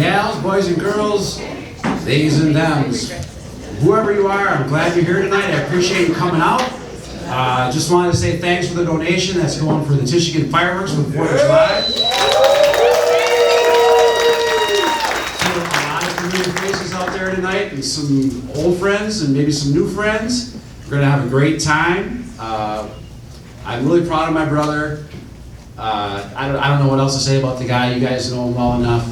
gals, boys and girls, theys and thems. Whoever you are, I'm glad you're here tonight. I appreciate you coming out. Just wanted to say thanks for the donation that's going for the Michigan fireworks with 4th of July. See a lot of familiar faces out there tonight, and some old friends and maybe some new friends. We're going to have a great time. I'm really proud of my brother. I don't know what else to say about the guy. You guys know him well enough.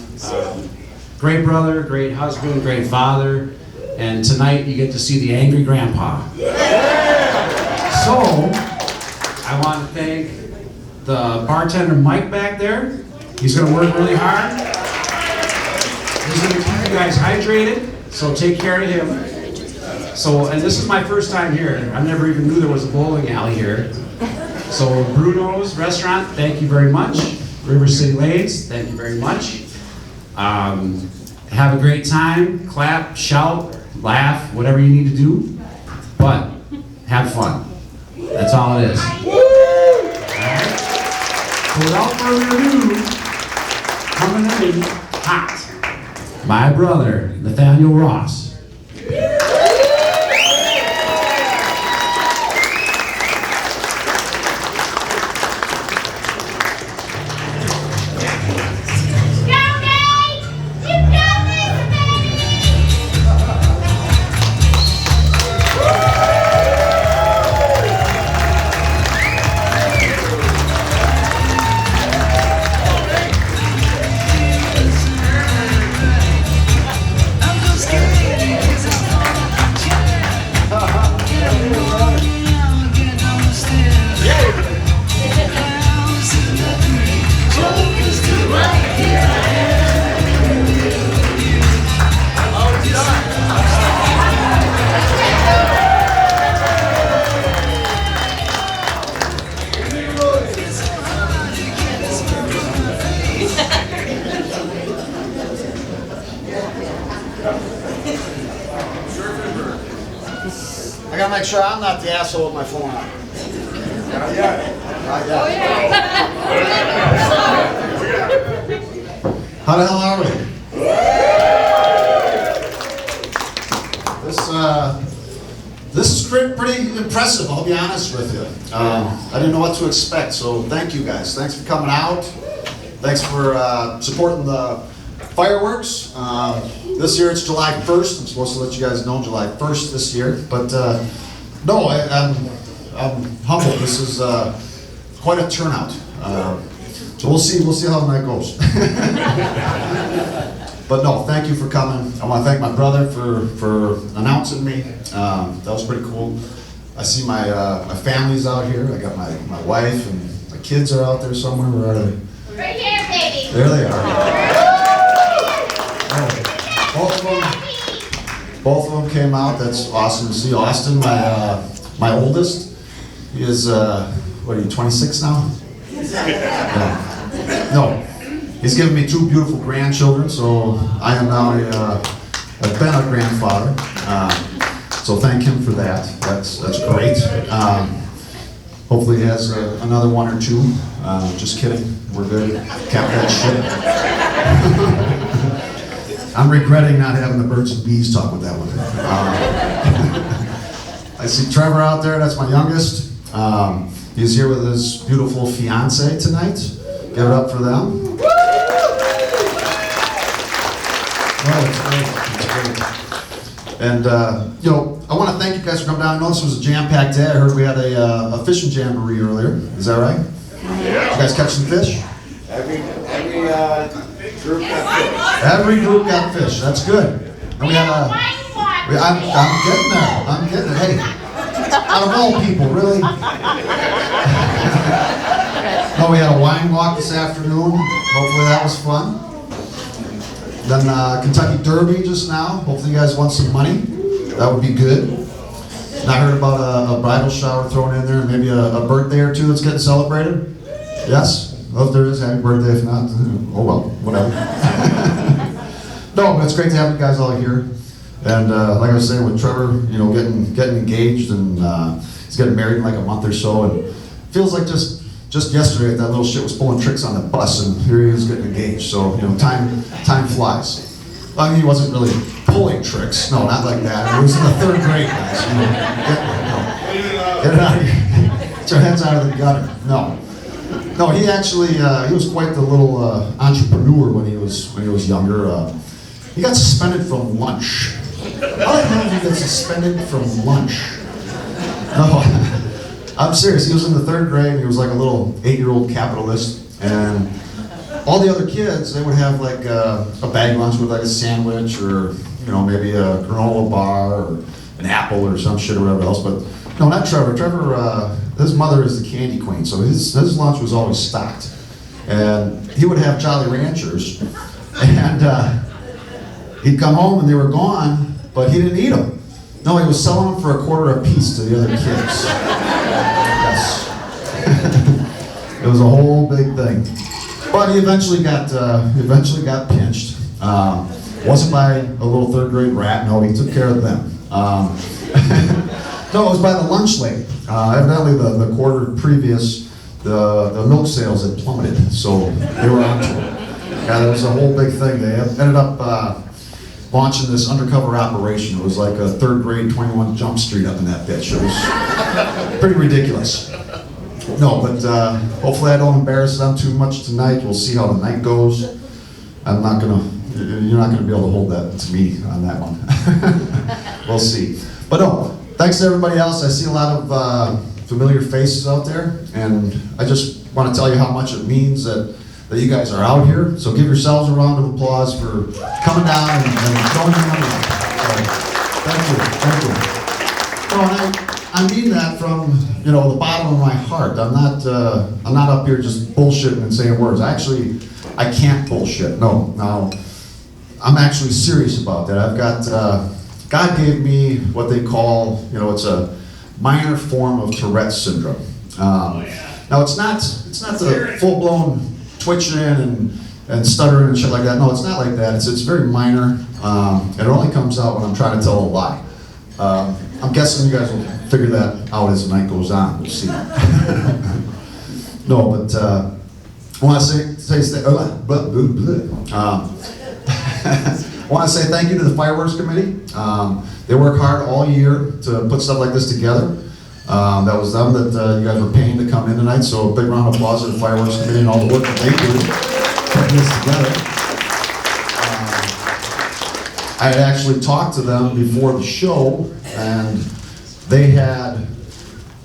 Great brother, great husband, great father. And tonight you get to see the angry grandpa. So, I want to thank the bartender Mike back there. He's going to work really hard. He's going to keep you guys hydrated, so take care of him. So, and this is my first time here. I never even knew there was a bowling alley here. So, Bruno's Restaurant, thank you very much. River City Lanes, thank you very much. Have a great time, clap, shout, laugh, whatever you need to do, but have fun. That's all it is. Alright? So without further ado, coming in hot, my brother, Nathaniel Ross. I gotta make sure I'm not the asshole with my phone on. Not yet. How the hell are we? This is pretty impressive, I'll be honest with you. I didn't know what to expect, so thank you guys. Thanks for coming out. Thanks for supporting the fireworks. This year it's July 1st. I'm supposed to let you guys know July 1st this year, but no, I'm humbled. This is quite a turnout. So we'll see how the night goes. But no, thank you for coming. I want to thank my brother for announcing me. That was pretty cool. I see my family's out here. I got my wife and my kids are out there somewhere. Where are they? Right here, baby. There they are. Both of them came out. That's awesome to see. Austin, my oldest, he is, what are you, 26 now? Yeah. No, he's given me 2 beautiful grandchildren, so I am now I've been a grandfather. So thank him for that. That's great. Hopefully he has another 1 or 2. Just kidding. We're good. Count that shit. I'm regretting not having the birds and bees talk with that one. I see Trevor out there. That's my youngest. He's here with his beautiful fiance tonight. Give it up for them. Oh, it's great. And you know, I want to thank you guys for coming down. I know this was a jam-packed day. I heard we had a fishing jamboree earlier. Is that right? Yeah. You guys catch some fish? Every group got fish. Every group got fish. That's good. And we had I'm getting there. I'm getting there. Hey, out of all people, really? No, we had a wine walk this afternoon. Hopefully that was fun. Then Kentucky Derby just now. Hopefully you guys won some money. That would be good. And I heard about a bridal shower thrown in there, and maybe a birthday or 2 that's getting celebrated. Yes? Well, if there is, happy birthday. If not, oh well, whatever. No, but it's great to have you guys all here. And like I was saying with Trevor, you know, getting engaged, and he's getting married in like a month or so, and feels like just just yesterday that little shit was pulling tricks on the bus, and here he is getting engaged. So, time flies. I mean, he wasn't really pulling tricks. No, not like that. He was in the 3rd grade, guys. Get it out of here. Get your heads out of the gutter. No, he actually, he was quite the little entrepreneur when he was younger. He got suspended from lunch. How the hell did he get suspended from lunch? No, I'm serious. He was in the 3rd grade, and he was like a little 8-year-old capitalist, and all the other kids, they would have like a bag lunch with like a sandwich or, maybe a granola bar or an apple or some shit or whatever else. But no, not Trevor. Trevor, his mother is the candy queen, so his lunch was always stocked. And he would have Jolly Ranchers, and he'd come home and they were gone, but he didn't eat them. No, he was selling them for $0.25 apiece to the other kids. Yes. It was a whole big thing. But he eventually got pinched. Wasn't by a little 3rd grade rat. No, he took care of them. No, it was by the lunch lady. Evidently, the quarter previous, the milk sales had plummeted, so they were onto it. Yeah, that was a whole big thing. They ended up launching this undercover operation. It was like a 3rd grade 21 Jump Street up in that bitch. It was pretty ridiculous. No, but hopefully I don't embarrass them too much tonight. We'll see how the night goes. You're not gonna be able to hold that to me on that one. We'll see. But no, thanks to everybody else. I see a lot of familiar faces out there, and I just want to tell you how much it means that you guys are out here. So give yourselves a round of applause for coming down and showing your money. Thank you. No, and I mean that from the bottom of my heart. I'm not up here just bullshitting and saying words. I can't bullshit. No, I'm actually serious about that. I've got God gave me what they call it's a minor form of Tourette's syndrome. Now it's not the full blown twitching and stuttering and shit like that. No, it's not like that. It's very minor. It only comes out when I'm trying to tell a lie. I'm guessing you guys will figure that out as the night goes on. We'll see. No, but I want to say thank you to the Fireworks Committee. They work hard all year to put stuff like this together. That was them that you guys were paying to come in tonight, so a big round of applause to the Fireworks Committee and all the work that they do putting this together. I had actually talked to them before the show, and they had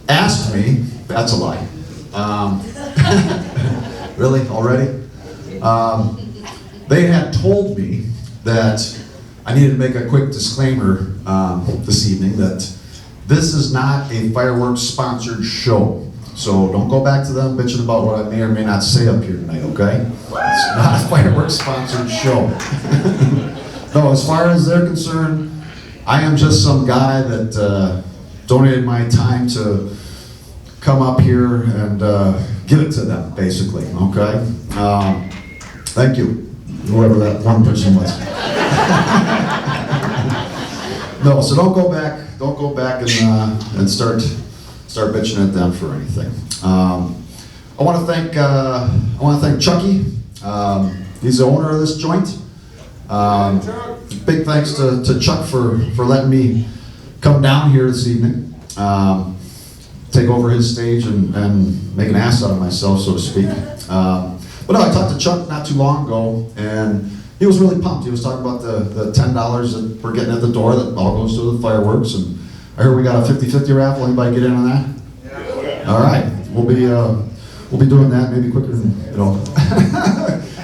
asked me, that's a lie. Really, already? They had told me that I needed to make a quick disclaimer this evening that this is not a fireworks sponsored show. So don't go back to them bitching about what I may or may not say up here tonight, okay? It's not a fireworks sponsored show. No, as far as they're concerned, I am just some guy that donated my time to come up here and give it to them, basically, okay? Thank you, whoever that one person was. No, so don't go back and start bitching at them for anything. I want to thank Chucky. He's the owner of this joint. Big thanks to Chuck for letting me come down here this evening, take over his stage and make an ass out of myself, so to speak. But no, I talked to Chuck not too long ago, and he was really pumped. He was talking about the $10 that we're getting at the door that all goes to the fireworks, and I heard we got a 50-50 raffle. Anybody get in on that? Yeah. All right, we'll be doing that maybe quicker than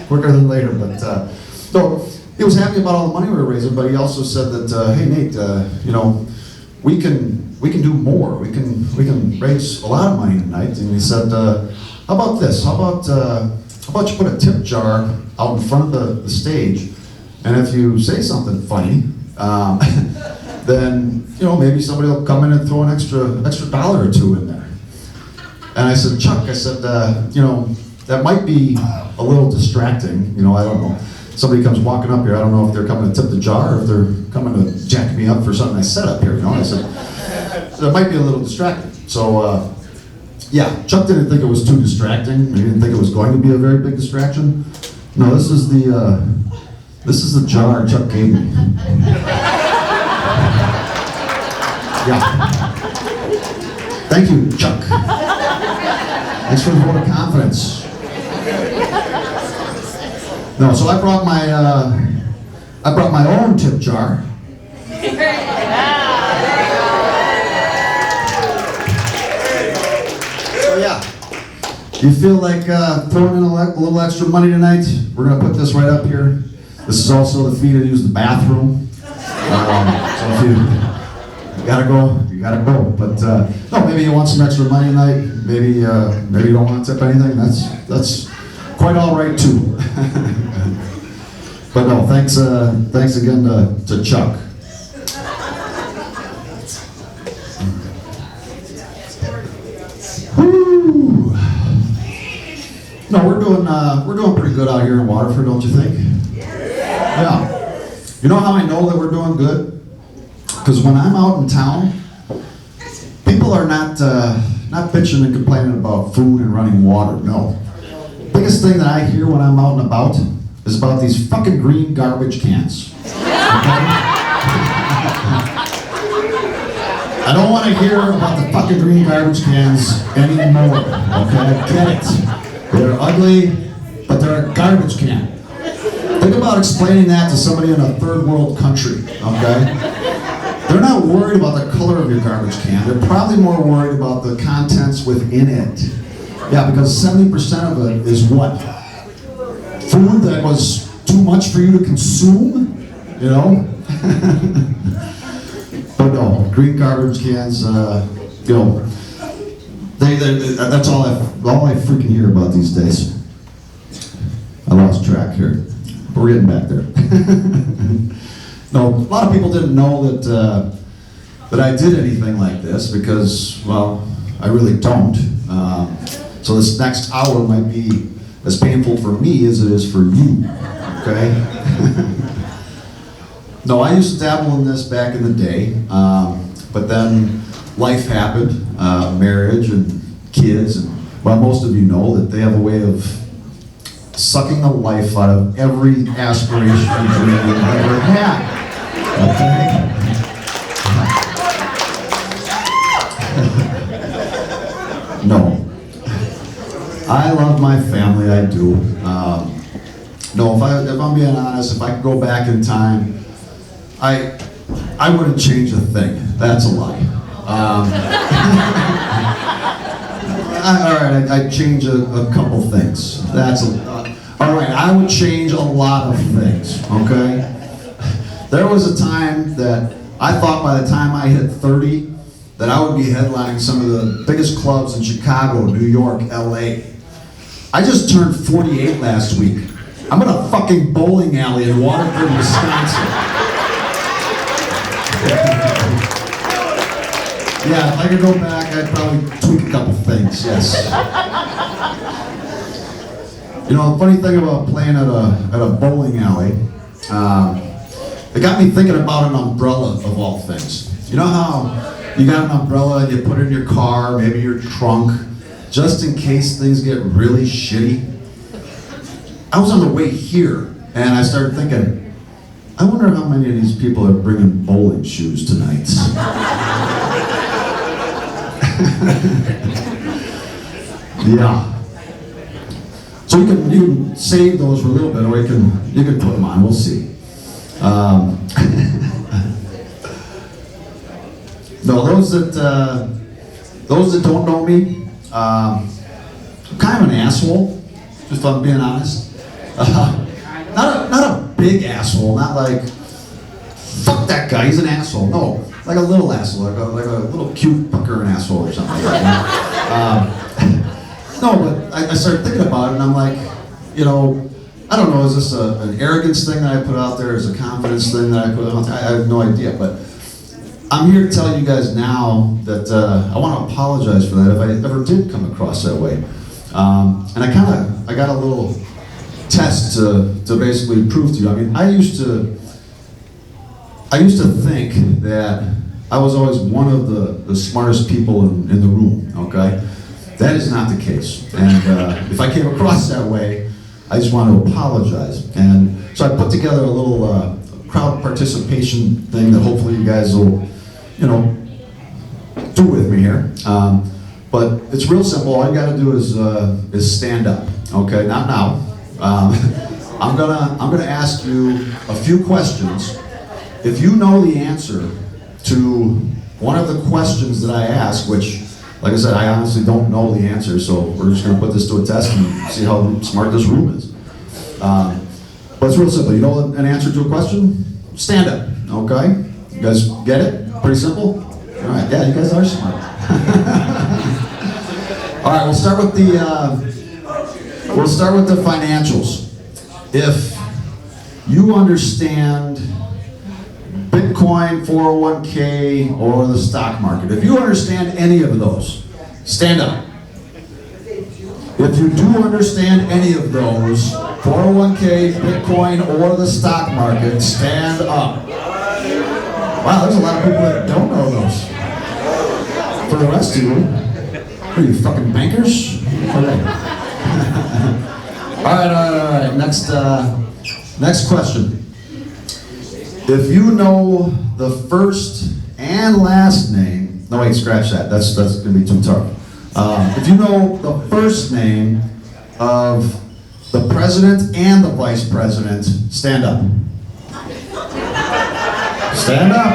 quicker than later. But so he was happy about all the money we were raising, but he also said that hey Nate, we can do more. We can raise a lot of money tonight. And he said, how about this? How about you put a tip jar out in front of the stage, and if you say something funny, then maybe somebody will come in and throw an extra $1 or $2 in there. And I said, Chuck, that might be a little distracting. I don't know. Somebody comes walking up here. I don't know if they're coming to tip the jar or if they're coming to jack me up for something I said up here. I said that might be a little distracting. So Yeah, Chuck didn't think it was too distracting. He didn't think it was going to be a very big distraction. No, this is the jar Chuck gave me. Yeah. Thank you, Chuck. Thanks for the vote of confidence. No, so I brought my own tip jar. So yeah, you feel like throwing in a little extra money tonight? We're gonna put this right up here. This is also the fee to use the bathroom. So if you gotta go, you gotta go. But no, maybe you want some extra money tonight. Maybe you don't want to tip anything. That's quite all right too. But no, thanks again to Chuck. Woo. No, we're doing pretty good out here in Waterford, don't you think? Yeah. You know how I know that we're doing good? Because when I'm out in town, people are not bitching and complaining about food and running water. No. Biggest thing that I hear when I'm out and about is about these fucking green garbage cans. Okay? I don't want to hear about the fucking green garbage cans anymore. Okay? Get it. They're ugly, but they're a garbage can. Think about explaining that to somebody in a third world country. Okay? They're not worried about the color of your garbage can. They're probably more worried about the contents within it. Yeah, because 70% of it is what? Food that was too much for you to consume, you know? But no, green garbage cans, you know, that's all I freaking hear about these days. I lost track here. But we're getting back there. No, a lot of people didn't know that I did anything like this because, well, I really don't. So this next hour might be as painful for me as it is for you, okay? No, I used to dabble in this back in the day, but then life happened, marriage and kids, and well, most of you know that they have a way of sucking the life out of every aspiration and dream you've ever had, okay? No. I love my family, I do. No, if I'm being honest, if I could go back in time, I wouldn't change a thing. That's a lie. All right, I'd change a couple things. All right, I would change a lot of things, okay? There was a time that I thought by the time I hit 30, that I would be headlining some of the biggest clubs in Chicago, New York, LA. I just turned 48 last week. I'm in a fucking bowling alley in Waterford, Wisconsin. Yeah, if I could go back, I'd probably tweak a couple things, yes. You know, the funny thing about playing at a bowling alley, it got me thinking about an umbrella of all things. You know how you got an umbrella and you put it in your car, maybe your trunk, just in case things get really shitty? I was on the way here, and I started thinking, I wonder how many of these people are bringing bowling shoes tonight. Yeah. So you can save those for a little bit, or you can put them on. We'll see. No, those that don't know me, I'm kind of an asshole, if I'm being honest. Not a big asshole, not like fuck that guy, he's an asshole. No, like a little asshole, like a little cute pucker an asshole or something like that. No, but I started thinking about it, and I'm like, you know, I don't know, is this an arrogance thing that I put out there? Is it a confidence thing that I put out there? I have no idea, but I'm here to tell you guys now that I want to apologize for that if I ever did come across that way. And I got a little test to basically prove to you. I mean, I used to think that I was always one of the smartest people in the room, okay? That is not the case. And if I came across that way, I just want to apologize. And so I put together a little crowd participation thing that hopefully you guys will, do with me here. But it's real simple. All you got to do is stand up. Okay, not now. I'm gonna ask you a few questions. If you know the answer to one of the questions that I ask, which, like I said, I honestly don't know the answer, so we're just gonna put this to a test and see how smart this room is. But it's real simple. You know an answer to a question? Stand up. Okay? You guys get it? Pretty simple. All right. Yeah, you guys are smart. All right. We'll start with the financials. If you understand Bitcoin, 401k, or the stock market, if you understand any of those, stand up. If you do understand any of those, 401k, Bitcoin, or the stock market, stand up. Wow, there's a lot of people that don't know those. For the rest of you, what are you, fucking bankers? Okay. All right. Next question. If you know the first and last name, no wait, scratch that. That's gonna be too tough. If you know the first name of the president and the vice president, stand up. Stand up.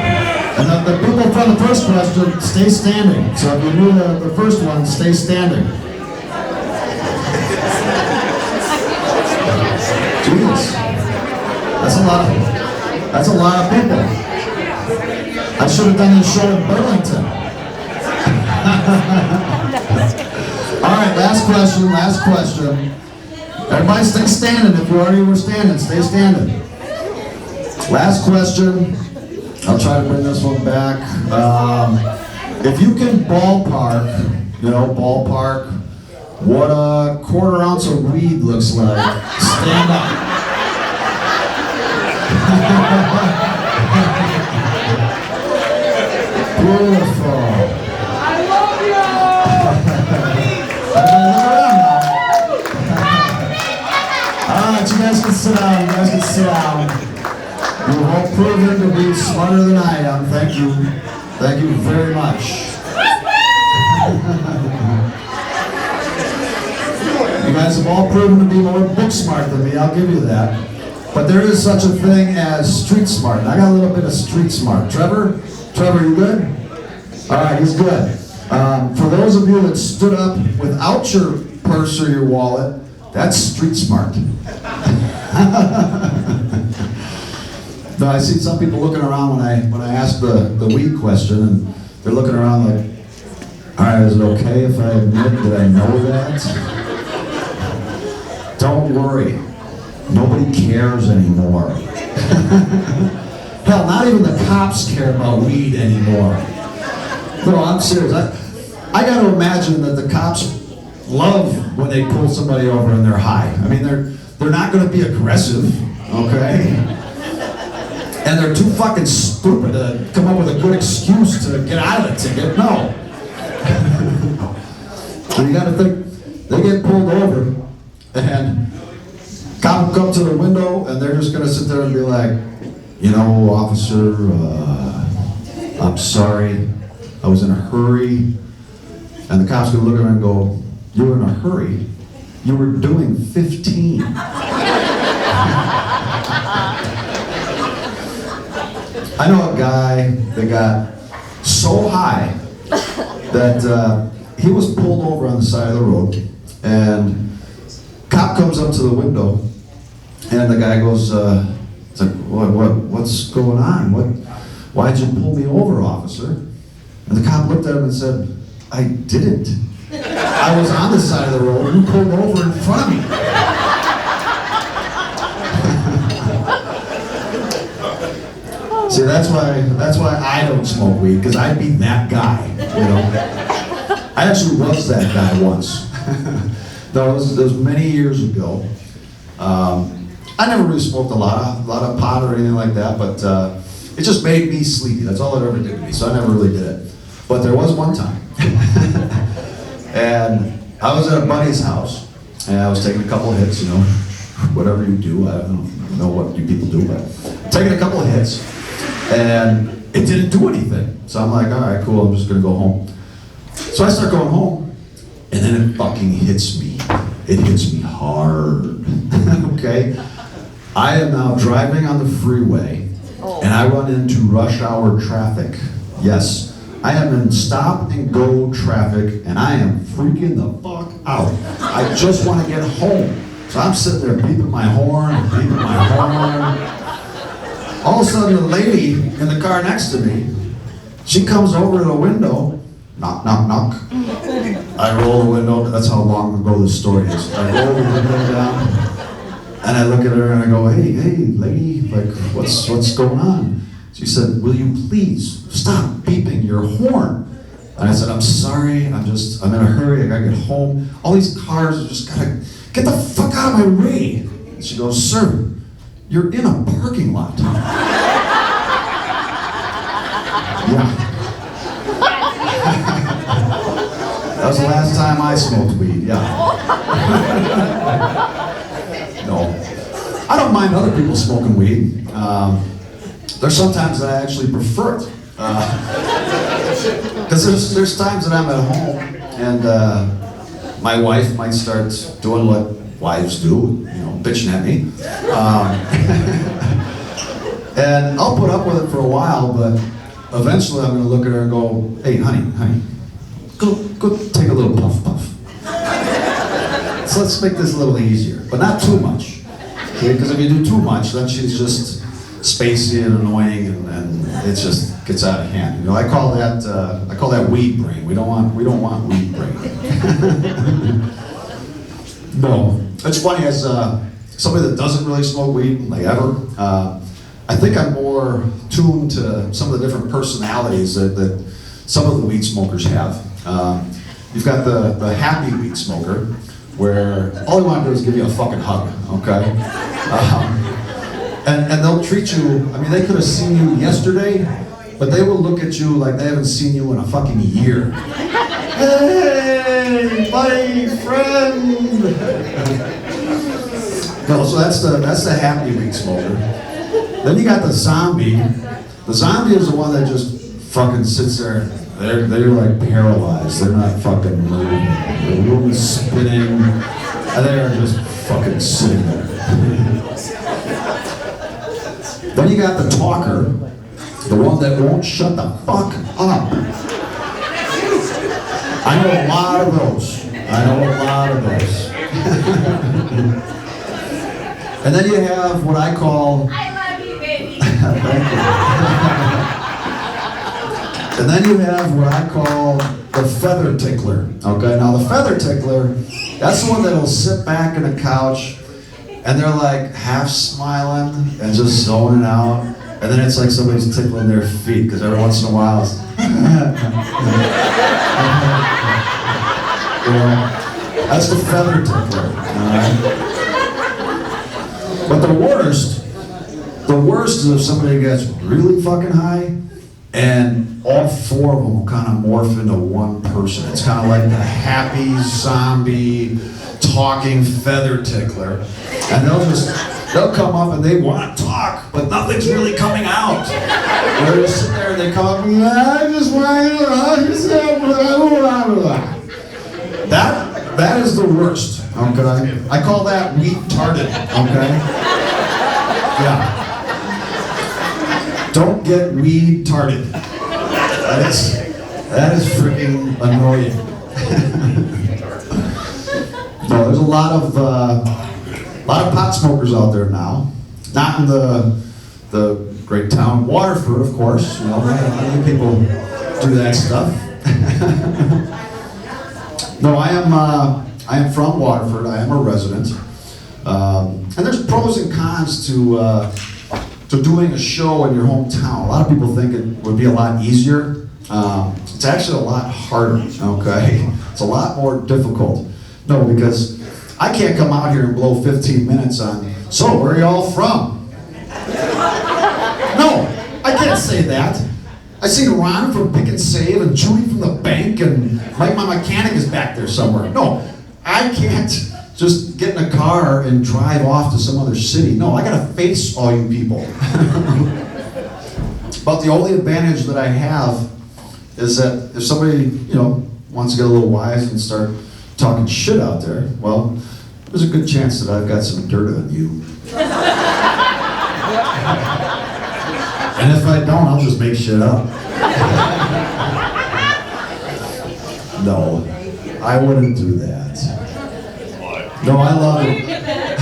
And the people from the first question, stay standing. So if you knew the first one, stay standing. Jesus. That's a lot of people. I should have done this show in Burlington. All right, last question. Everybody stay standing. If you already were standing, stay standing. Last question. I'll try to bring this one back. If you can ballpark what a quarter ounce of weed looks like, stand up. Beautiful. I love you! All right, you guys can sit down. You've all proven to be smarter than I am. Thank you. Thank you very much. You guys have all proven to be more book smart than me, I'll give you that. But there is such a thing as street smart. And I got a little bit of street smart. Trevor, you good? All right, he's good. For those of you that stood up without your purse or your wallet, that's street smart. No, I see some people looking around when I ask the weed question, and they're looking around like, all right, is it okay if I admit that I know that? Don't worry, nobody cares anymore. Hell, not even the cops care about weed anymore. No, I'm serious. I got to imagine that the cops love when they pull somebody over and they're high. I mean, they're not going to be aggressive, okay? And they're too fucking stupid to come up with a good excuse to get out of the ticket. No. So you got to think, they get pulled over, and cop will come to the window, and they're just going to sit there and be like, you know, officer, I'm sorry, I was in a hurry. And the cop's going to look at him and go, you were in a hurry? You were doing 15. I know a guy that got so high that he was pulled over on the side of the road, and cop comes up to the window, and the guy goes, it's like, what's going on? Why'd you pull me over, officer? And the cop looked at him and said, I didn't. I was on the side of the road, you pulled over in front of me. See, that's why I don't smoke weed, because I'd be that guy, you know. I actually was that guy once. No, it was many years ago. I never really smoked a lot of pot or anything like that, but it just made me sleepy. That's all it ever did to me, so I never really did it. But there was one time. And I was at a buddy's house, and I was taking a couple of hits, you know, whatever you do. I don't know what you people do, but taking a couple of hits, and it didn't do anything. So I'm like, all right, cool, I'm just gonna go home. So I start going home, and then it fucking hits me. It hits me hard, okay? I am now driving on the freeway, and I run into rush hour traffic. Yes, I am in stop and go traffic, and I am freaking the fuck out. I just want to get home. So I'm sitting there beeping my horn. All of a sudden, the lady in the car next to me, she comes over to the window, knock, knock, knock. I roll the window, that's how long ago this story is. I roll the window down, and I look at her and I go, hey, lady, like, what's going on? She said, will you please stop beeping your horn? And I said, I'm sorry, I'm in a hurry, I gotta get home. All these cars are just gotta, get the fuck out of my way. And she goes, sir, you're in a parking lot. Yeah. That was the last time I smoked weed, yeah. No. I don't mind other people smoking weed. There's sometimes that I actually prefer it. Because there's times that I'm at home and my wife might start doing what wives do, you know, bitching at me. And I'll put up with it for a while, but eventually I'm gonna look at her and go, hey, honey, go take a little puff. So let's make this a little easier, but not too much. Okay? Because if you do too much, then she's just spacey and annoying, and it just gets out of hand. You know, I call that weed brain. We don't want weed brain. No, it's funny as somebody that doesn't really smoke weed, like ever. I think I'm more tuned to some of the different personalities that some of the weed smokers have. You've got the happy weed smoker, where all they want to do is give you a fucking hug, okay? And they'll treat you, I mean, they could have seen you yesterday, but they will look at you like they haven't seen you in a fucking year. Hey, buddy, friend! No, so that's the happy weed smoker. Then you got the zombie. The zombie is the one that just fucking sits there. They're like paralyzed. They're not fucking moving. The room is spinning, and they're just fucking sitting there. Then you got the talker, the one that won't shut the fuck up. I know a lot of those. And then you have what I call... I love you, baby. Thank you. And then you have what I call the feather tickler. Okay, now the feather tickler, that's the one that'll sit back in a couch and they're like half smiling and just zoning out. And then it's like somebody's tickling their feet because every once in a while it's you know, that's the feather tickler. But the worst is if somebody gets really fucking high and all four of them will kind of morph into one person. It's kind of like the happy zombie talking feather tickler. And they'll come up and they want to talk, but nothing's really coming out. They're just sitting there and they come up and I just want to that is the worst, okay? I call that weed-tarded, okay? Yeah. Don't get weed-tarded. That is freaking annoying. No, there's a lot of pot smokers out there now. Not in the great town Waterford, of course. You know, many people do that stuff. No, I am from Waterford. I am a resident. And there's pros and cons to doing a show in your hometown. A lot of people think it would be a lot easier. It's actually a lot harder, okay? It's a lot more difficult. No, because I can't come out here and blow 15 minutes on, so where are y'all from? No, I can't say that. I see Ron from Pick and Save and Judy from the bank and Mike, my mechanic, is back there somewhere. No, I can't just get in a car and drive off to some other city. No, I gotta face all you people. But the only advantage that I have is that if somebody, wants to get a little wise and start talking shit out there, well, there's a good chance that I've got some dirt on you. And if I don't, I'll just make shit up. No, I wouldn't do that. No, I love it. Yeah.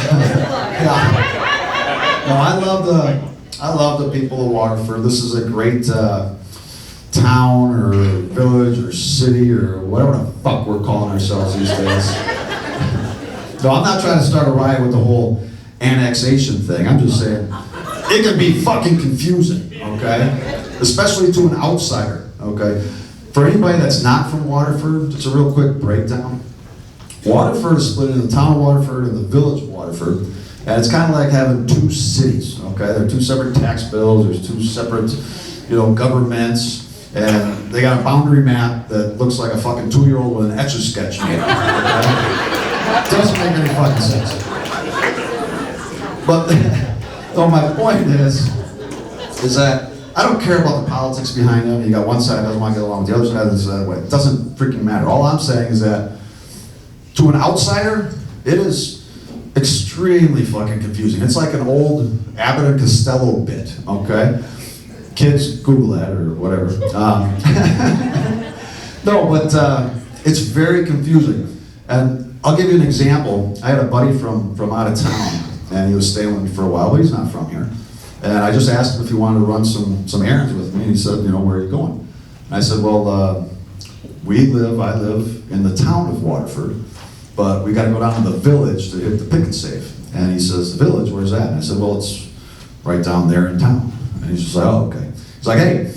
No, I love the people of Waterford. This is a great town or village or city or whatever the fuck we're calling ourselves these days. No, I'm not trying to start a riot with the whole annexation thing. I'm just saying it can be fucking confusing, okay? Especially to an outsider, okay? For anybody that's not from Waterford, just a real quick breakdown. Waterford is split into the town of Waterford and the village of Waterford. And it's kind of like having two cities, okay? There are two separate tax bills, there's two separate, governments, and they got a boundary map that looks like a fucking 2-year-old with an Etch-a-Sketch made, okay? Doesn't make any fucking sense. But, so my point is that I don't care about the politics behind them. You got one side that doesn't want to get along with the other side that's that way. It doesn't freaking matter. All I'm saying is that to an outsider, it is extremely fucking confusing. It's like an old Abbott and Costello bit, okay? Kids, Google that or whatever. No, but it's very confusing. And I'll give you an example. I had a buddy from out of town, and he was staying with me for a while, but he's not from here. And I just asked him if he wanted to run some errands with me, and he said, where are you going? And I said, well, I live in the town of Waterford, but we got to go down to the village to hit the Pick and Save. And he says, the village, where's that? And I said, well, it's right down there in town. And he's just like, oh, okay. He's like, hey,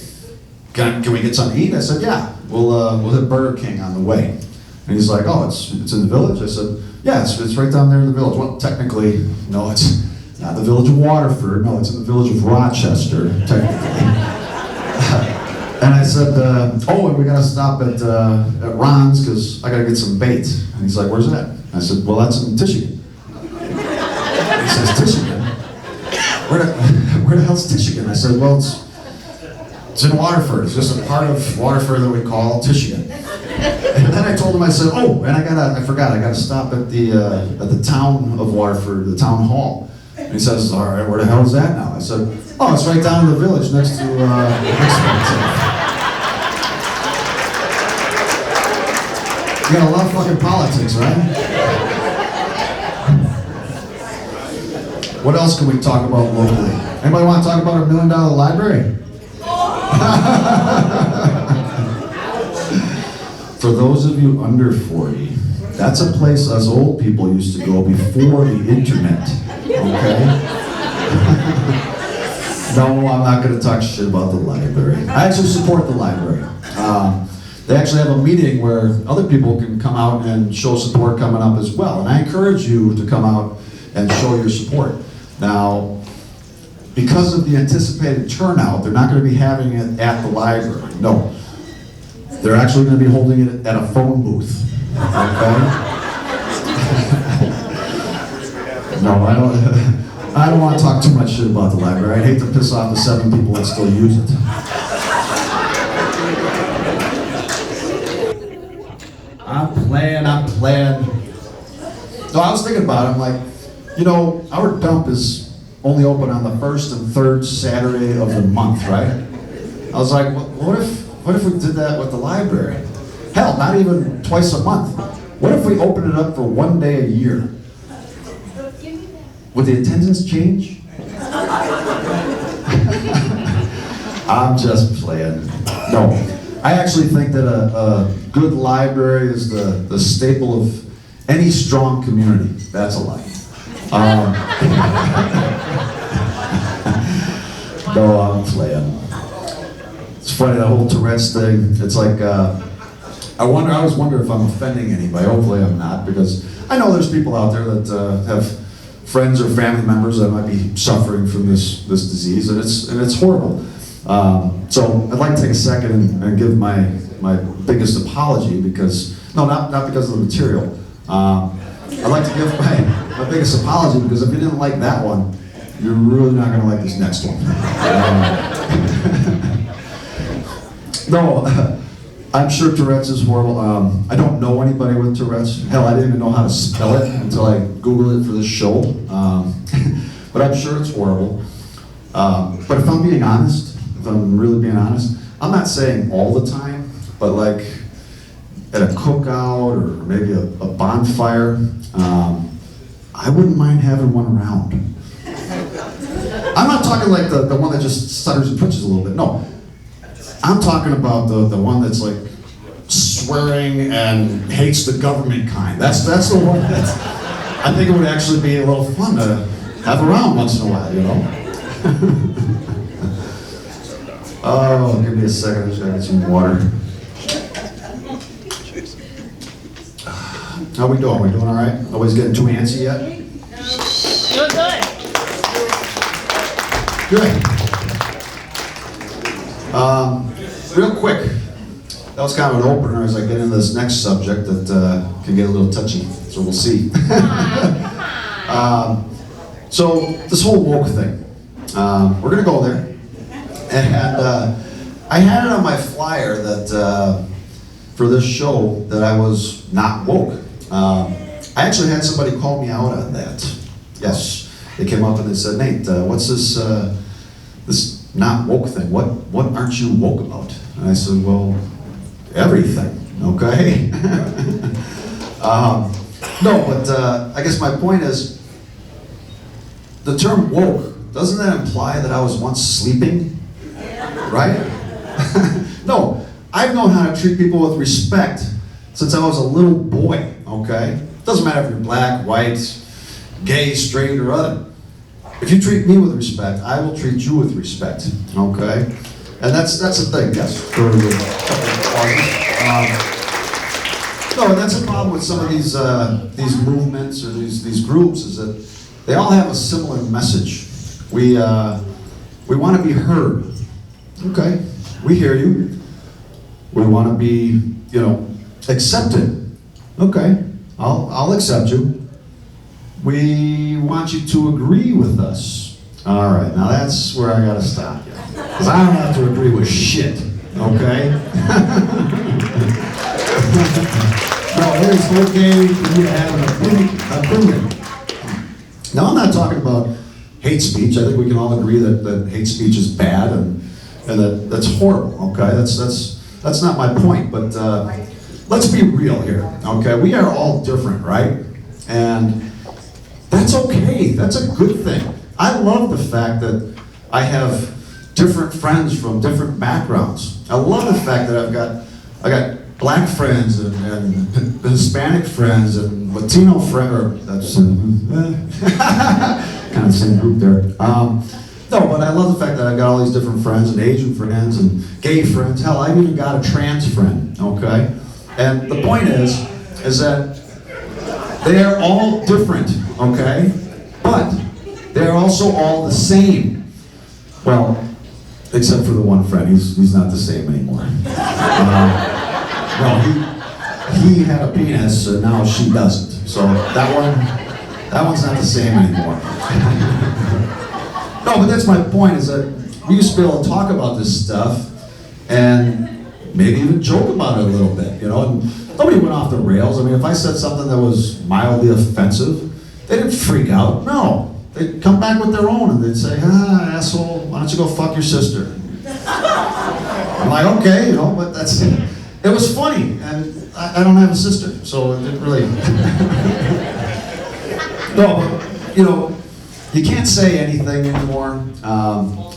can we get something to eat? I said, yeah, we'll hit Burger King on the way. And he's like, oh, it's in the village? I said, yeah, it's right down there in the village. Well, technically, no, it's not the village of Waterford. No, it's in the village of Rochester, technically. And I said, oh, and we got to stop at Ron's because I got to get some bait. And he's like, where's that? I said, well, that's in Michigan. He says, Michigan? Where the hell's Michigan? I said, well, it's in Waterford. It's just a part of Waterford that we call Michigan. And then I told him, I said, oh, and I forgot, I got to stop at the town of Waterford, the town hall. And he says, all right, where the hell is that now? I said, oh, it's right down in the village next to You got a lot of fucking politics, right? What else can we talk about locally? Anybody want to talk about our $1 million library? For those of you under 40, that's a place us old people used to go before the internet, okay? No, I'm not going to talk shit about the library. I actually support the library. They actually have a meeting where other people can come out and show support coming up as well. And I encourage you to come out and show your support. Now, because of the anticipated turnout, they're not going to be having it at the library. No. They're actually going to be holding it at a phone booth. Okay? No, I don't want to talk too much shit about the library. I'd hate to piss off the 7 people that still use it. I'm playing. So I was thinking about it, I'm like, our dump is only open on the 1st and 3rd Saturday of the month, right? I was like, what if we did that with the library? Hell, not even twice a month. What if we opened it up for 1 day a year? Would the attendance change? I'm just playing. No, I actually think that a good library is the staple of any strong community. That's a lie. No, I'm playing. It's funny, that whole Tourette's thing. It's like, I always wonder if I'm offending anybody. Hopefully I'm not, because I know there's people out there that have friends or family members that might be suffering from this disease, and it's horrible. So I'd like to take a second and give my biggest apology because, no, not because of the material. I'd like to give my biggest apology because if you didn't like that one, you're really not going to like this next one. No, I'm sure Tourette's is horrible. I don't know anybody with Tourette's. Hell, I didn't even know how to spell it until I Googled it for this show. But I'm sure it's horrible. But if I'm being honest, if I'm really being honest, I'm not saying all the time, but like at a cookout or maybe a bonfire, I wouldn't mind having one around. I'm not talking like the one that just stutters and twitches a little bit. No, I'm talking about the one that's like swearing and hates the government kind. That's the one that I think it would actually be a little fun to have around once in a while, you know? Oh, give me a second, I just gotta get some water. How we doing? We doing all right? Nobody's getting too antsy yet? Doing good. Good. Real quick, that was kind of an opener as I get into this next subject that can get a little touchy, so we'll see. So this whole woke thing, we're gonna go there, and I had it on my flyer that for this show that I was not woke. I actually had somebody call me out on that. Yes, they came up and they said, Nate, what's this this not woke thing? What aren't you woke about? And I said, well, everything. Okay. No, but I guess my point is, the term woke, doesn't that imply that I was once sleeping? Right? No, I've known how to treat people with respect since I was a little boy, okay? Doesn't matter if you're black, white, gay, straight, or other. If you treat me with respect, I will treat you with respect, okay? And that's the thing, yes. No, and that's a problem with some of these movements or these groups is that they all have a similar message. We want to be heard. Okay, we hear you. We want to be, accepted. Okay, I'll accept you. We want you to agree with us. All right, now that's where I gotta stop you, because I don't have to agree with shit. Okay. No, it is okay for you to have an opinion. Now, I'm not talking about hate speech. I think we can all agree that hate speech is bad and that's horrible, okay? That's not my point, but let's be real here, okay? We are all different, right? And that's okay. That's a good thing. I love the fact that I have different friends from different backgrounds. I love the fact that I got black friends and Hispanic friends and Latino friends, that's kind of the same group there. No, but I love the fact that I've got all these different friends and Asian friends and gay friends. Hell, I've even got a trans friend, okay? And the point is that they are all different, okay? But they're also all the same. Well, except for the one friend, he's not the same anymore. No, he had a penis, and now she doesn't. So that one's not the same anymore. No, but that's my point, is that we used to be able to talk about this stuff and maybe even joke about it a little bit, and nobody went off the rails. I mean, if I said something that was mildly offensive, they didn't freak out. No, they'd come back with their own and they'd say, asshole, why don't you go fuck your sister? I'm like, okay, but that's it. It was funny, and I don't have a sister, so it didn't really. No, but, you can't say anything anymore.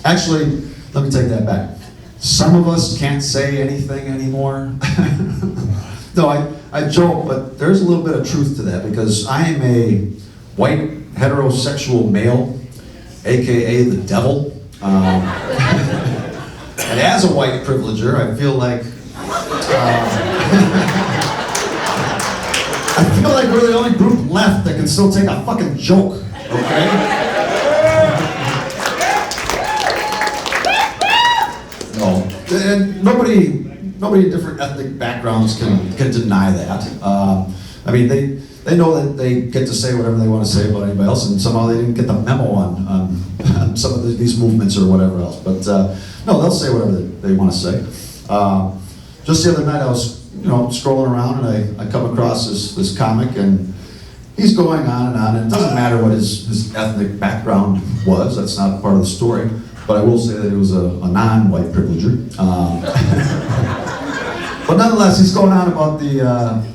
Actually, let me take that back. Some of us can't say anything anymore. No, I joke, but there's a little bit of truth to that, because I am a white heterosexual male, AKA the devil. And as a white privileger, I feel like we're the only group left that can still take a fucking joke, okay? and nobody in different ethnic backgrounds can deny that. I mean, they know that they get to say whatever they want to say about anybody else, and somehow they didn't get the memo on some of these movements or whatever else. But no, they'll say whatever they want to say. Just the other night, I was scrolling around, and I come across this comic, and he's going on and on. And it doesn't matter what his ethnic background was; that's not part of the story. But I will say that he was a non-white privileger. But nonetheless, he's going on about the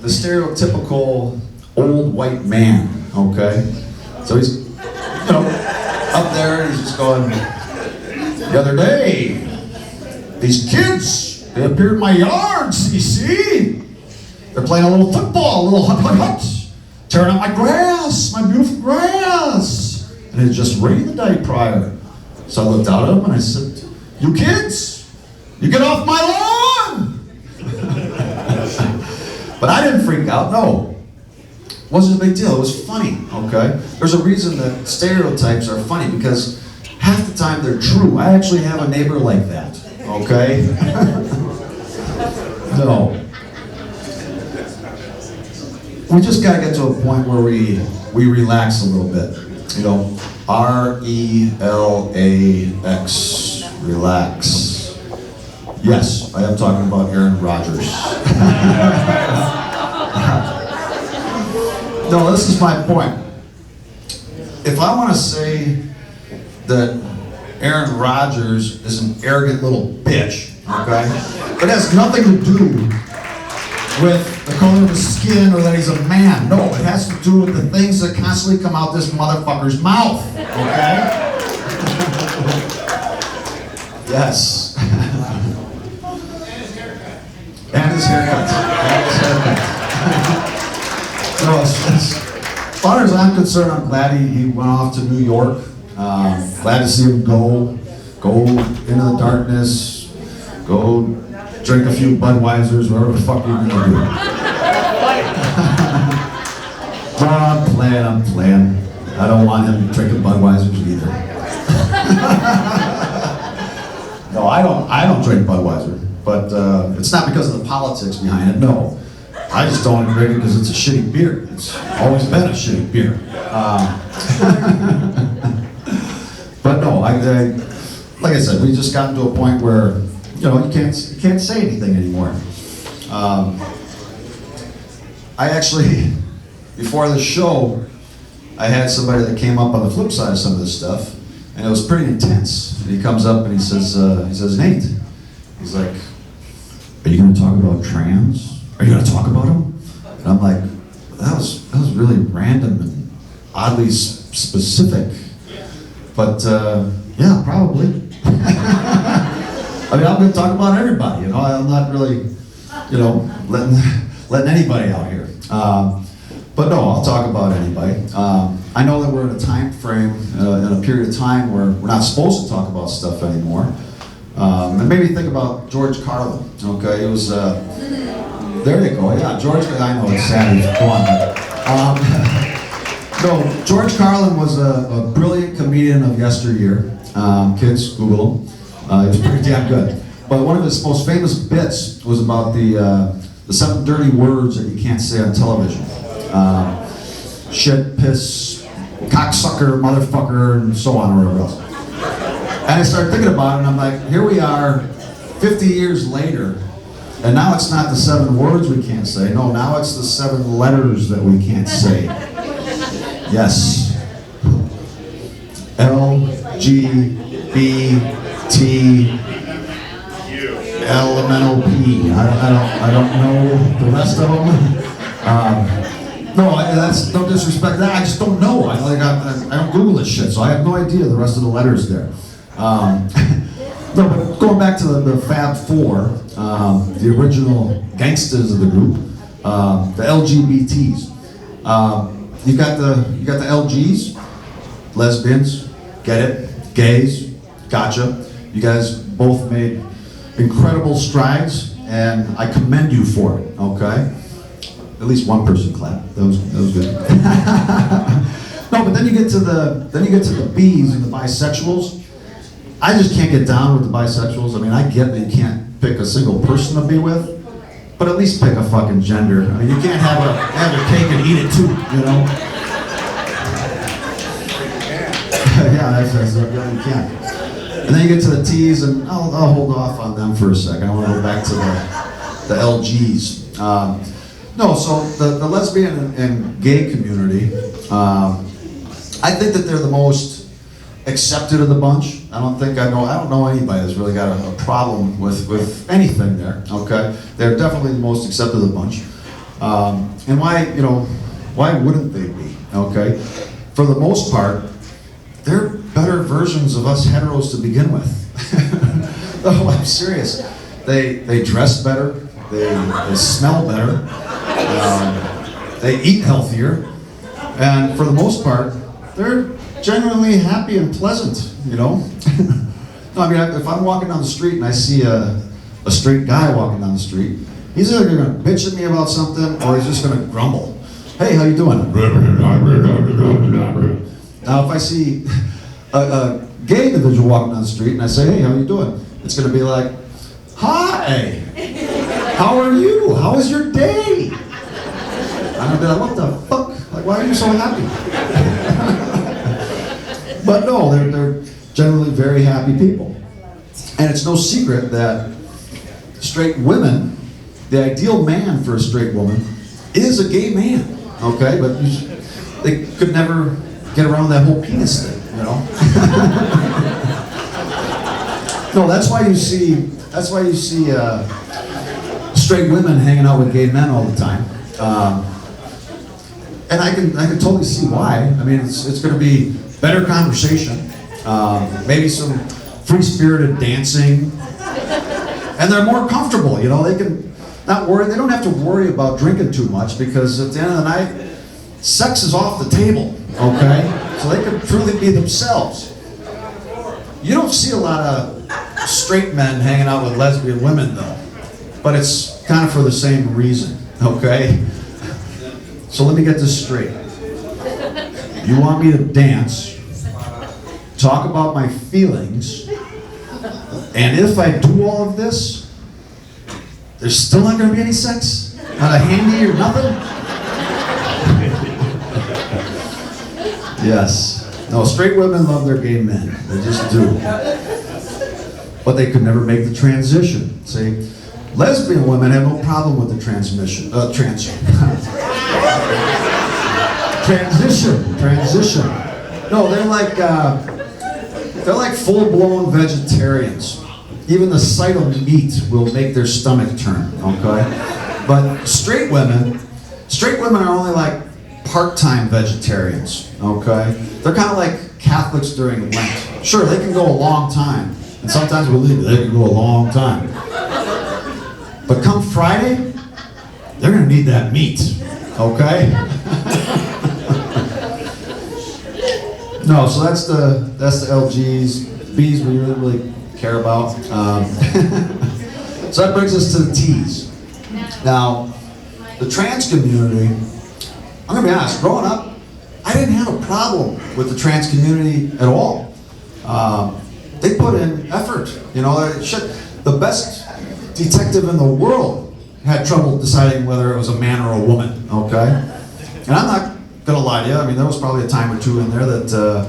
stereotypical old white man. Okay, so he's up there, and he's just going. The other day, these kids, they appeared in my yard. You see, they're playing a little football, a little hut, tearing up my grass, my beautiful grass, and it just rained the day prior. So I looked out at him and I said, "You kids, you get off my lawn!" But I didn't freak out, no. It wasn't a big deal, it was funny, okay? There's a reason that stereotypes are funny, because half the time they're true. I actually have a neighbor like that, okay? No. We just gotta get to a point where we relax a little bit, R-E-L-A-X, relax. Yes, I am talking about Aaron Rodgers. No, this is my point. If I want to say that Aaron Rodgers is an arrogant little bitch, okay, it has nothing to do with the color of his skin or that he's a man. No, it has to do with the things that constantly come out this motherfucker's mouth, okay? Yes. And his haircut. No, as far as I'm concerned, I'm glad he went off to New York. Glad to see him go into the darkness, go drink a few Budweisers, whatever the fuck you're gonna do. No, I'm playing. I don't want him drinking Budweisers either. No, I don't drink Budweiser, but it's not because of the politics behind it. No, I just don't drink it because it's a shitty beer. It's always been a shitty beer. But no, like I said, we just gotten to a point where you can't say anything anymore. I actually, before the show, I had somebody that came up on the flip side of some of this stuff, and it was pretty intense. And he comes up and he says, "Nate," he's like, "Are you going to talk about trans? Are you going to talk about them?" And I'm like, that was really random and oddly specific. But yeah, probably. I mean, I'm going to talk about everybody. I'm not really, letting anybody out here. But no, I'll talk about anybody. I know that we're in a time frame, in a period of time where we're not supposed to talk about stuff anymore. And maybe think about George Carlin. Okay, it was. There you go. Yeah, George. I know it's sad. Go on. No, George Carlin was a brilliant comedian of yesteryear. Kids, Google him. He was pretty damn good. But one of his most famous bits was about the 7 dirty words that you can't say on television. Shit, piss, cocksucker, motherfucker, and so on, or whatever else. And I started thinking about it, and I'm like, here we are, 50 years later, and now it's not the 7 words we can't say. No, now it's the 7 letters that we can't say. Yes. L-G-B-T L-M-N-O-P. I don't know the rest of them. No, that's no disrespect. I just don't know. I don't Google this shit, so I have no idea the rest of the letters there. No, but going back to the Fab Four, the original gangsters of the group, the LGBTs. You got the LGs, lesbians, get it, gays, gotcha. You guys both made incredible strides, and I commend you for it. Okay. At least one person clapped. That was good. No, but then you get to the B's and the bisexuals. I just can't get down with the bisexuals. I mean, I get that you can't pick a single person to be with, but at least pick a fucking gender. I mean, you can't have your cake and eat it too, you know? Yeah, you can't. And then you get to the T's, and I'll hold off on them for a second. I want to go back to the LGs. No, so the lesbian and gay community, I think that they're the most accepted of the bunch. I don't know anybody that's really got a problem with anything there. Okay, they're definitely the most accepted of the bunch. And why wouldn't they be? Okay, for the most part, they're better versions of us heteros to begin with. Oh, I'm serious. They dress better. They smell better. They eat healthier. And for the most part, they're genuinely happy and pleasant, you know? No, I mean, if I'm walking down the street and I see a straight guy walking down the street, he's either gonna bitch at me about something or he's just gonna grumble. Hey, how you doing? Now, if I see a gay individual walking down the street and I say, hey, how you doing? It's gonna be like, hi, how are you? How was your day? I'm gonna be like, what the fuck? Like, why are you so happy? But no, they're generally very happy people. And it's no secret that straight women, the ideal man for a straight woman is a gay man, okay? But they could never get around that whole penis thing, you know? No, that's why you see straight women hanging out with gay men all the time. And I can totally see why. I mean, it's going to be better conversation, maybe some free-spirited dancing, and they're more comfortable. You know, they can not worry. They don't have to worry about drinking too much because at the end of the night, sex is off the table. Okay, so they can truly be themselves. You don't see a lot of straight men hanging out with lesbian women though, but it's kind of for the same reason. Okay. So let me get this straight. You want me to dance, talk about my feelings, and if I do all of this, there's still not going to be any sex? Not a handy or nothing? Yes. No, straight women love their gay men. They just do. But they could never make the transition. See, lesbian women have no problem with the transition. No, they're like full-blown vegetarians. Even the sight of meat will make their stomach turn, okay? But straight women are only like part-time vegetarians, okay? They're kind of like Catholics during Lent. Sure, they can go a long time, and sometimes they can go a long time. But come Friday, they're gonna need that meat, okay? No, so that's the LGs. B's we really care about. So that brings us to the T's. Now, the trans community, I'm gonna be honest, growing up, I didn't have a problem with the trans community at all. They put in effort, you know, the best detective in the world had trouble deciding whether it was a man or a woman, okay? And I'm not gonna lie to you, I mean, there was probably a time or two in there that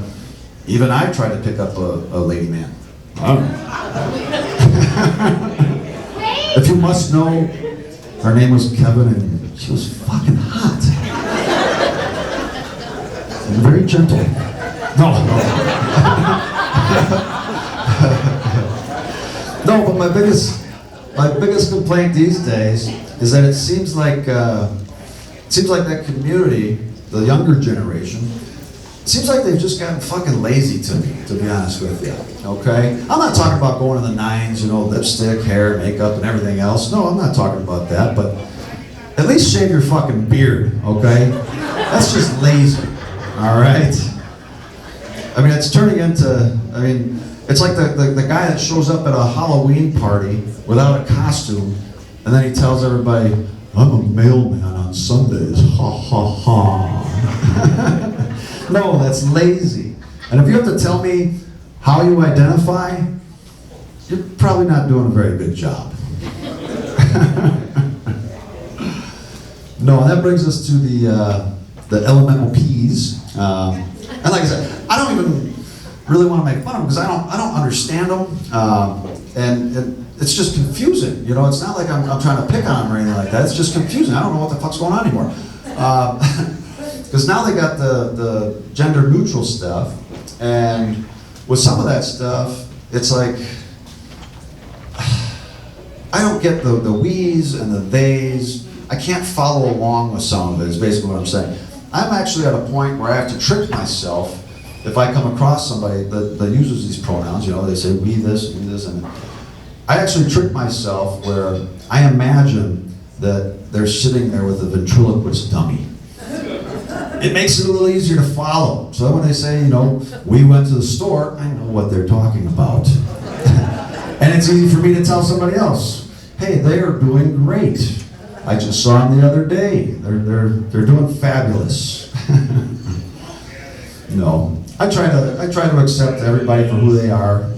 even I tried to pick up a lady man. I don't know. If you must know, her name was Kevin and she was fucking hot. And very gentle. No. No, but my biggest complaint these days is that it seems like that community, the younger generation, seems like they've just gotten fucking lazy to me, to be honest with you, okay? I'm not talking about going to the nines, you know, lipstick, hair, makeup, and everything else. No, I'm not talking about that, but at least shave your fucking beard, okay? That's just lazy, all right? I mean, it's turning into, it's like the guy that shows up at a Halloween party without a costume, and then he tells everybody, I'm a mailman on Sundays, ha ha ha. No, that's lazy. And if you have to tell me how you identify, you're probably not doing a very good job. No, and that brings us to the elemental P's. And like I said, I don't even really want to make fun of them because I don't understand them. And it's just confusing. You know, it's not like I'm trying to pick on them or anything like that. It's just confusing. I don't know what the fuck's going on anymore. Because now they got the gender neutral stuff, and with some of that stuff, it's like, I don't get the we's and the they's. I can't follow along with some of it, is basically what I'm saying. I'm actually at a point where I have to trick myself if I come across somebody that uses these pronouns. You know, they say we this, and I actually trick myself where I imagine that they're sitting there with a ventriloquist dummy. It makes it a little easier to follow. So when they say, you know, we went to the store, I know what they're talking about. And it's easy for me to tell somebody else, hey, they are doing great. I just saw them the other day. They're doing fabulous. No, I try to accept everybody for who they are.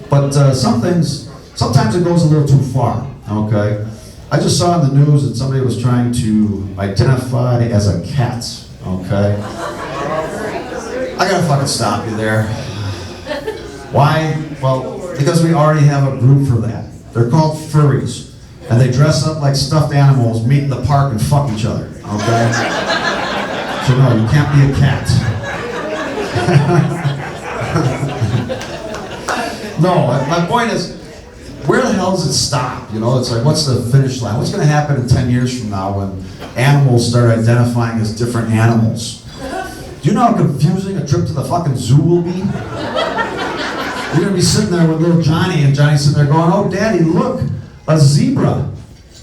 But sometimes it goes a little too far. Okay. I just saw in the news that somebody was trying to identify as a cat, okay? I gotta fucking stop you there. Why? Well, because we already have a group for that. They're called furries, and they dress up like stuffed animals, meet in the park, and fuck each other, okay? So no, you can't be a cat. No, my point is, where the hell does it stop? You know, it's like, what's the finish line? What's going to happen in 10 years from now when animals start identifying as different animals? Do you know how confusing a trip to the fucking zoo will be? You're going to be sitting there with little Johnny, and Johnny's sitting there going, oh, Daddy, look, a zebra.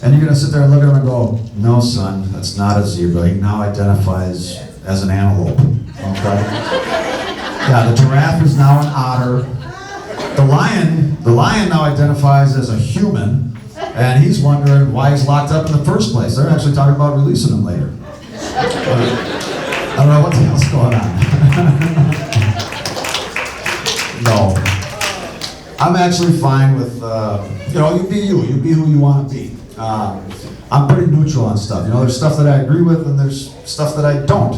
And you're going to sit there and look at him and go, no, son, that's not a zebra. He now identifies as an antelope. Okay? Yeah, the giraffe is now an otter. The lion now identifies as a human, and he's wondering why he's locked up in the first place. They're actually talking about releasing him later. I don't know what the hell's going on. No. I'm actually fine with, you know, you be you. You be who you want to be. I'm pretty neutral on stuff. You know, there's stuff that I agree with, and there's stuff that I don't.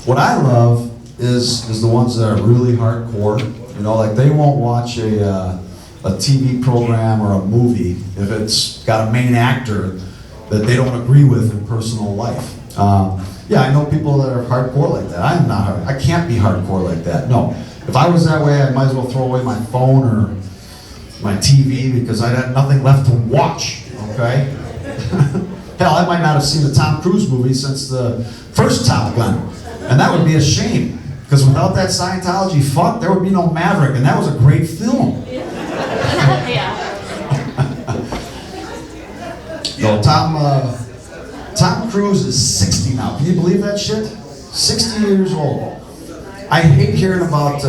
What I love is the ones that are really hardcore. You know, like they won't watch a TV program or a movie if it's got a main actor that they don't agree with in personal life. Yeah, I know people that are hardcore like that. I'm not. I can't be hardcore like that. No. If I was that way, I might as well throw away my phone or my TV because I'd have nothing left to watch. Okay. Hell, I might not have seen the Tom Cruise movie since the first Top Gun, and that would be a shame. Because without that Scientology fuck, there would be no Maverick, and that was a great film. Yeah. No, Tom Cruise is 60 now. Can you believe that shit? 60 years old. I hate hearing about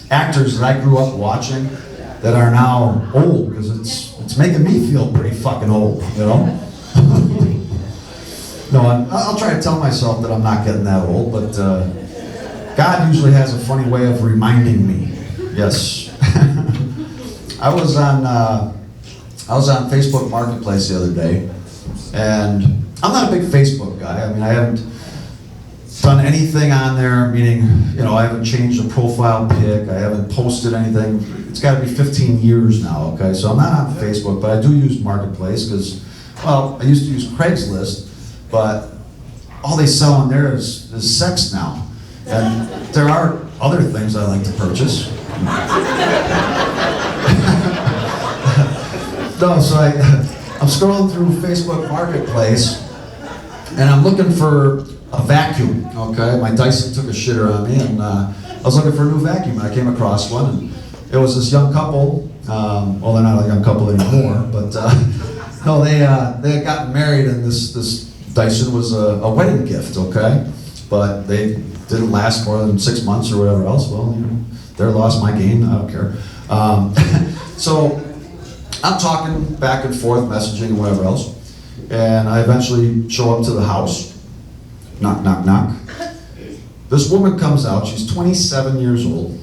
actors that I grew up watching that are now old, because it's making me feel pretty fucking old, you know? No, I'll try to tell myself that I'm not getting that old, but God usually has a funny way of reminding me. Yes. I was on Facebook Marketplace the other day, and I'm not a big Facebook guy. I mean, I haven't done anything on there, meaning, you know, I haven't changed the profile pic, I haven't posted anything. It's got to be 15 years now, okay? So I'm not on Facebook, but I do use Marketplace because, well, I used to use Craigslist, but all they sell on there is sex now. And there are other things I like to purchase. No, so I'm scrolling through Facebook Marketplace, and I'm looking for a vacuum, okay? My Dyson took a shitter on me, and I was looking for a new vacuum, and I came across one, and it was this young couple. Well, they're not a young couple anymore, but no, they had gotten married, and this Dyson was a wedding gift, okay? But they didn't last more than 6 months or whatever else. Well, you know, their loss, my gain. I don't care. So I'm talking back and forth, messaging and whatever else, and I eventually show up to the house. Knock, knock, knock. this woman comes out, she's 27 years old.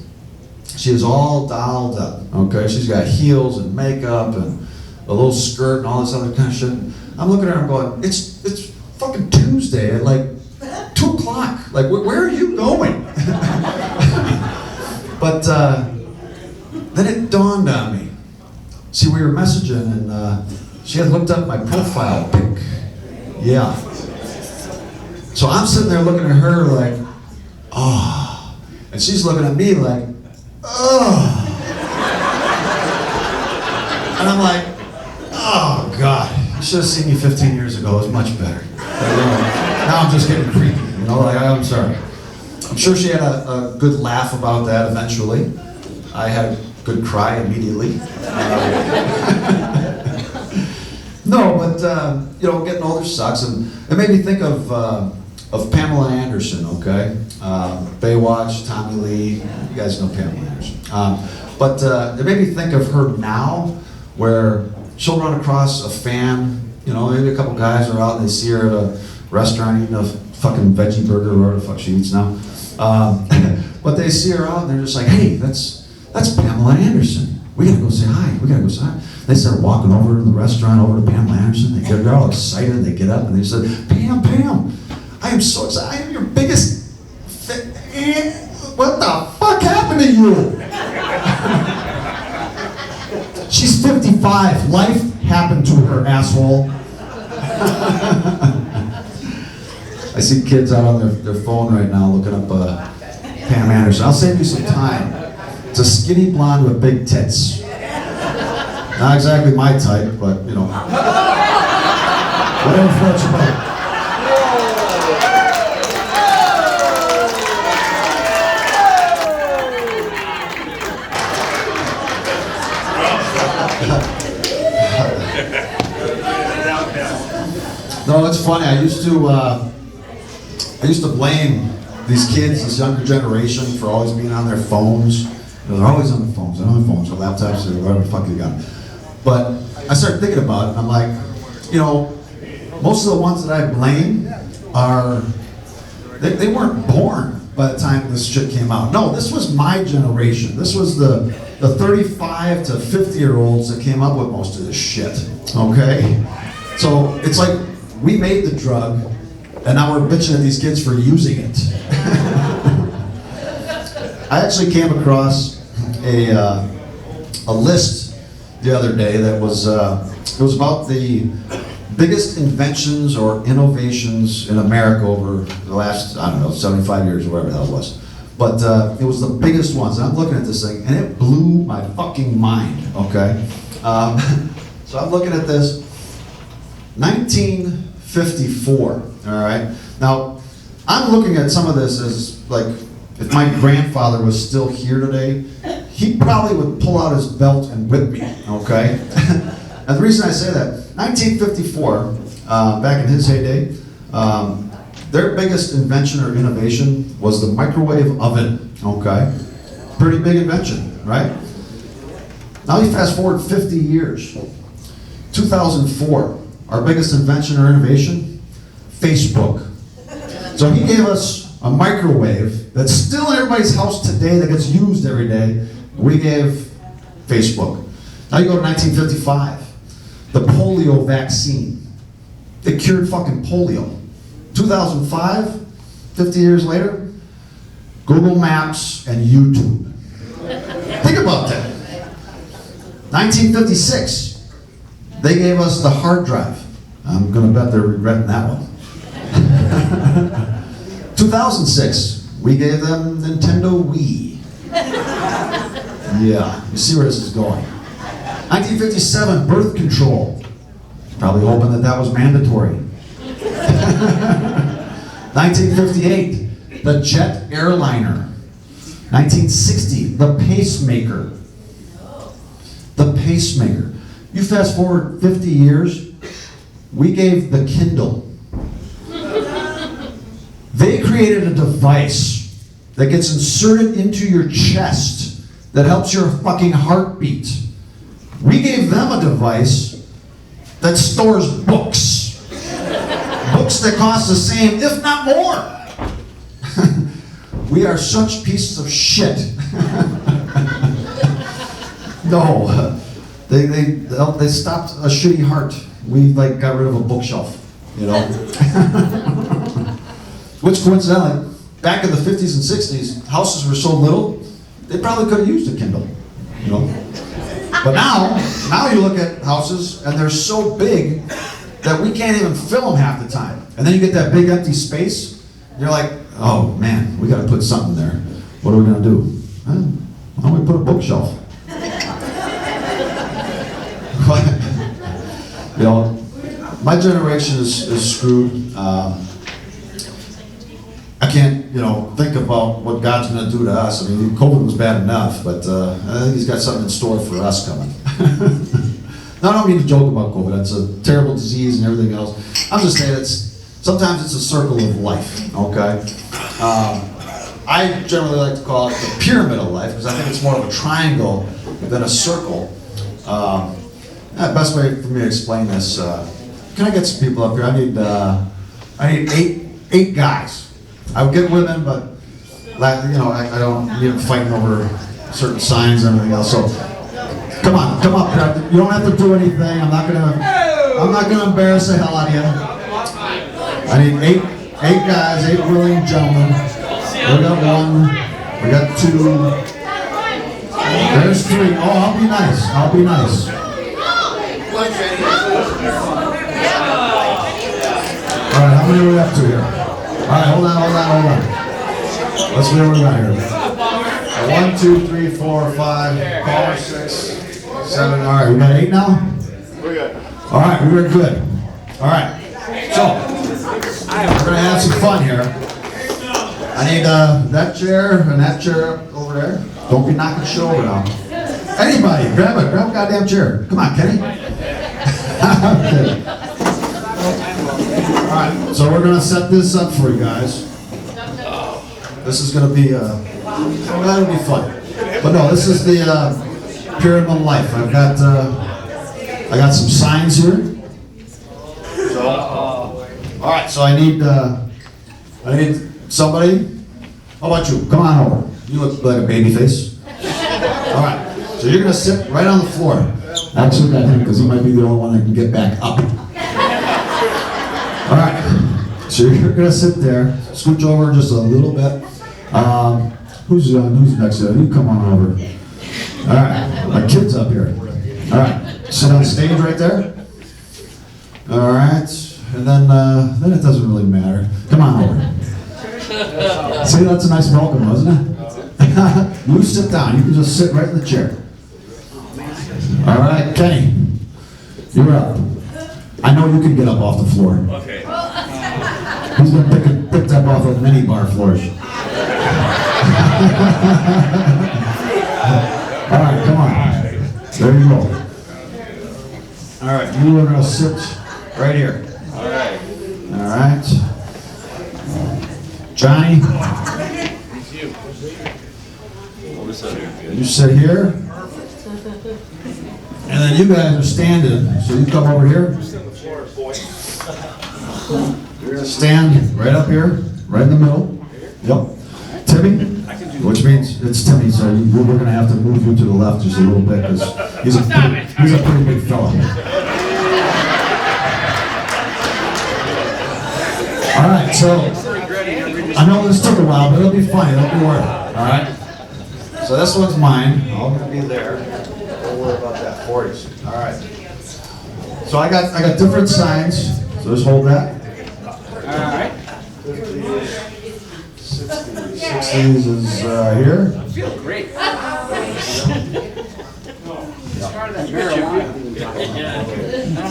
She is all dolled up, okay? She's got heels and makeup and a little skirt and all this other kind of shit. I'm looking at her and going, it's fucking Tuesday at like 2 o'clock. Like, where are you going? But then it dawned on me. See, we were messaging and she had looked up my profile pic. Yeah. So I'm sitting there looking at her like, oh. And she's looking at me like, oh. And I'm like, oh God, you should have seen me 15 years ago. It was much better. Now I'm just getting creepy, you know, like, I'm sorry. I'm sure she had a good laugh about that eventually. I had a good cry immediately. No, but, you know, getting older sucks. And it made me think of Pamela Anderson, okay? Baywatch, Tommy Lee, you guys know Pamela Anderson. But it made me think of her now, where she'll run across a fan, you know, maybe a couple guys are out and they see her at a restaurant eating a fucking veggie burger or whatever the fuck she eats now. But they see her out and they're just like, hey, that's Pamela Anderson. We gotta go say hi, we gotta go say hi. They start walking over to the restaurant, over to Pamela Anderson. They're all excited, they get up and they said, Pam, I am so excited, I am your biggest what the fuck happened to you? She's 55, life happened to her, asshole. I see kids out on their phone right now looking up Pam Anderson. I'll save you some time. It's a skinny blonde with big tits. Not exactly my type, but you know. Whatever floats your boat. No, it's funny. I used to blame these kids, this younger generation, for always being on their phones. You know, they're always on their phones. They're on their phones, or laptops, or whatever the fuck they got. But I started thinking about it, and I'm like, you know, most of the ones that I blame are they weren't born by the time this shit came out. No, this was my generation. This was the 35 to 50-year-olds that came up with most of this shit. Okay, so it's like, we made the drug, and now we're bitching at these kids for using it. I actually came across a list the other day that was it was about the biggest inventions or innovations in America over the last, I don't know, 75 years or whatever the hell it was. But it was the biggest ones. And I'm looking at this thing, and it blew my fucking mind. Okay, so I'm looking at this. 1954, all right? Now, I'm looking at some of this as, like, if my grandfather was still here today, he probably would pull out his belt and whip me, okay? And the reason I say that, 1954, back in his heyday, their biggest invention or innovation was the microwave oven, okay? Pretty big invention, right? Now you fast forward 50 years, 2004, our biggest invention or innovation, Facebook. So he gave us a microwave that's still in everybody's house today, that gets used every day. We gave Facebook. Now you go to 1955, the polio vaccine. It cured fucking polio. 2005, 50 years later, Google Maps and YouTube. Think about that. 1956, they gave us the hard drive. I'm gonna bet they're regretting that one. 2006, we gave them Nintendo Wii. Yeah, you see where this is going. 1957, birth control. Probably hoping that was mandatory. 1958, the jet airliner. 1960, the pacemaker. The pacemaker. You fast forward 50 years, we gave the Kindle. They created a device that gets inserted into your chest that helps your fucking heartbeat. We gave them a device that stores books. Books that cost the same, if not more. We are such pieces of shit. No, they stopped a shitty heart. We like got rid of a bookshelf, you know. Which coincidentally, back in the 50s and 60s, houses were so little, they probably could have used a Kindle, you know. But now you look at houses and they're so big that we can't even fill them half the time. And then you get that big empty space, and you're like, oh man, we got to put something there. What are we gonna do? Why don't we put a bookshelf? You know, my generation is screwed. I can't, you know, think about what God's going to do to us. I mean, COVID was bad enough, but I think He's got something in store for us coming. Now, I don't mean to joke about COVID. It's a terrible disease and everything else. I'm just saying sometimes it's a circle of life, okay? I generally like to call it the pyramid of life because I think it's more of a triangle than a circle. The best way for me to explain this, can I get some people up here? I need eight guys. I would get women, but you know, I don't need them fighting over certain signs and everything else. So come on, come up here. You don't have to do anything. I'm not gonna embarrass the hell out of you. I need eight guys, 8 willing gentlemen. We got 1, we got 2. There's 3. Oh, I'll be nice. I'll be nice. All right, how many are we up to here? All right, hold on. Let's see what we got here. 1, 2, 3, 4, 5, 6, 7. All right, we got 8 now? We're good. All right, we were good. All right, so we're gonna have some fun here. I need that chair and that chair over there. Don't be knocking shit over now. Anybody, grab a goddamn chair. Come on, Kenny. Okay. All right, so we're gonna set this up for you guys. This is gonna be that'll be fun. But no, this is the pyramid of life. I got some signs here. So, all right, so I need somebody. How about you? Come on over. You look like a baby face. All right, so you're gonna sit right on the floor. Actually, got him because he might be the only one that can get back up. All right, so you're gonna sit there, scooch over just a little bit. Who's next? You come on over. All right, my kid's up here. All right, sit on stage right there. All right, and then it doesn't really matter. Come on over. See, that's a nice welcome, wasn't it? You sit down. You can just sit right in the chair. All right, Kenny, you're up. I know you can get up off the floor. Okay. He's been picked up off of many bar floors. All right, come on. There you go. All right, you are going to sit right here. All right. All right. Johnny, you sit here. And then you guys are standing, so you come over here. You're going to stand right up here, right in the middle. Yep. Timmy, which means it's Timmy, so we're going to have to move you to the left just a little bit because he's a pretty big fella. All right, so I know this took a while, but it'll be funny. It'll be worth it. All right. So this one's mine. I'm going to be there. Don't worry about that. 40s. All right. So I got different signs. So just hold that. All right. 60s is here. I feel great. All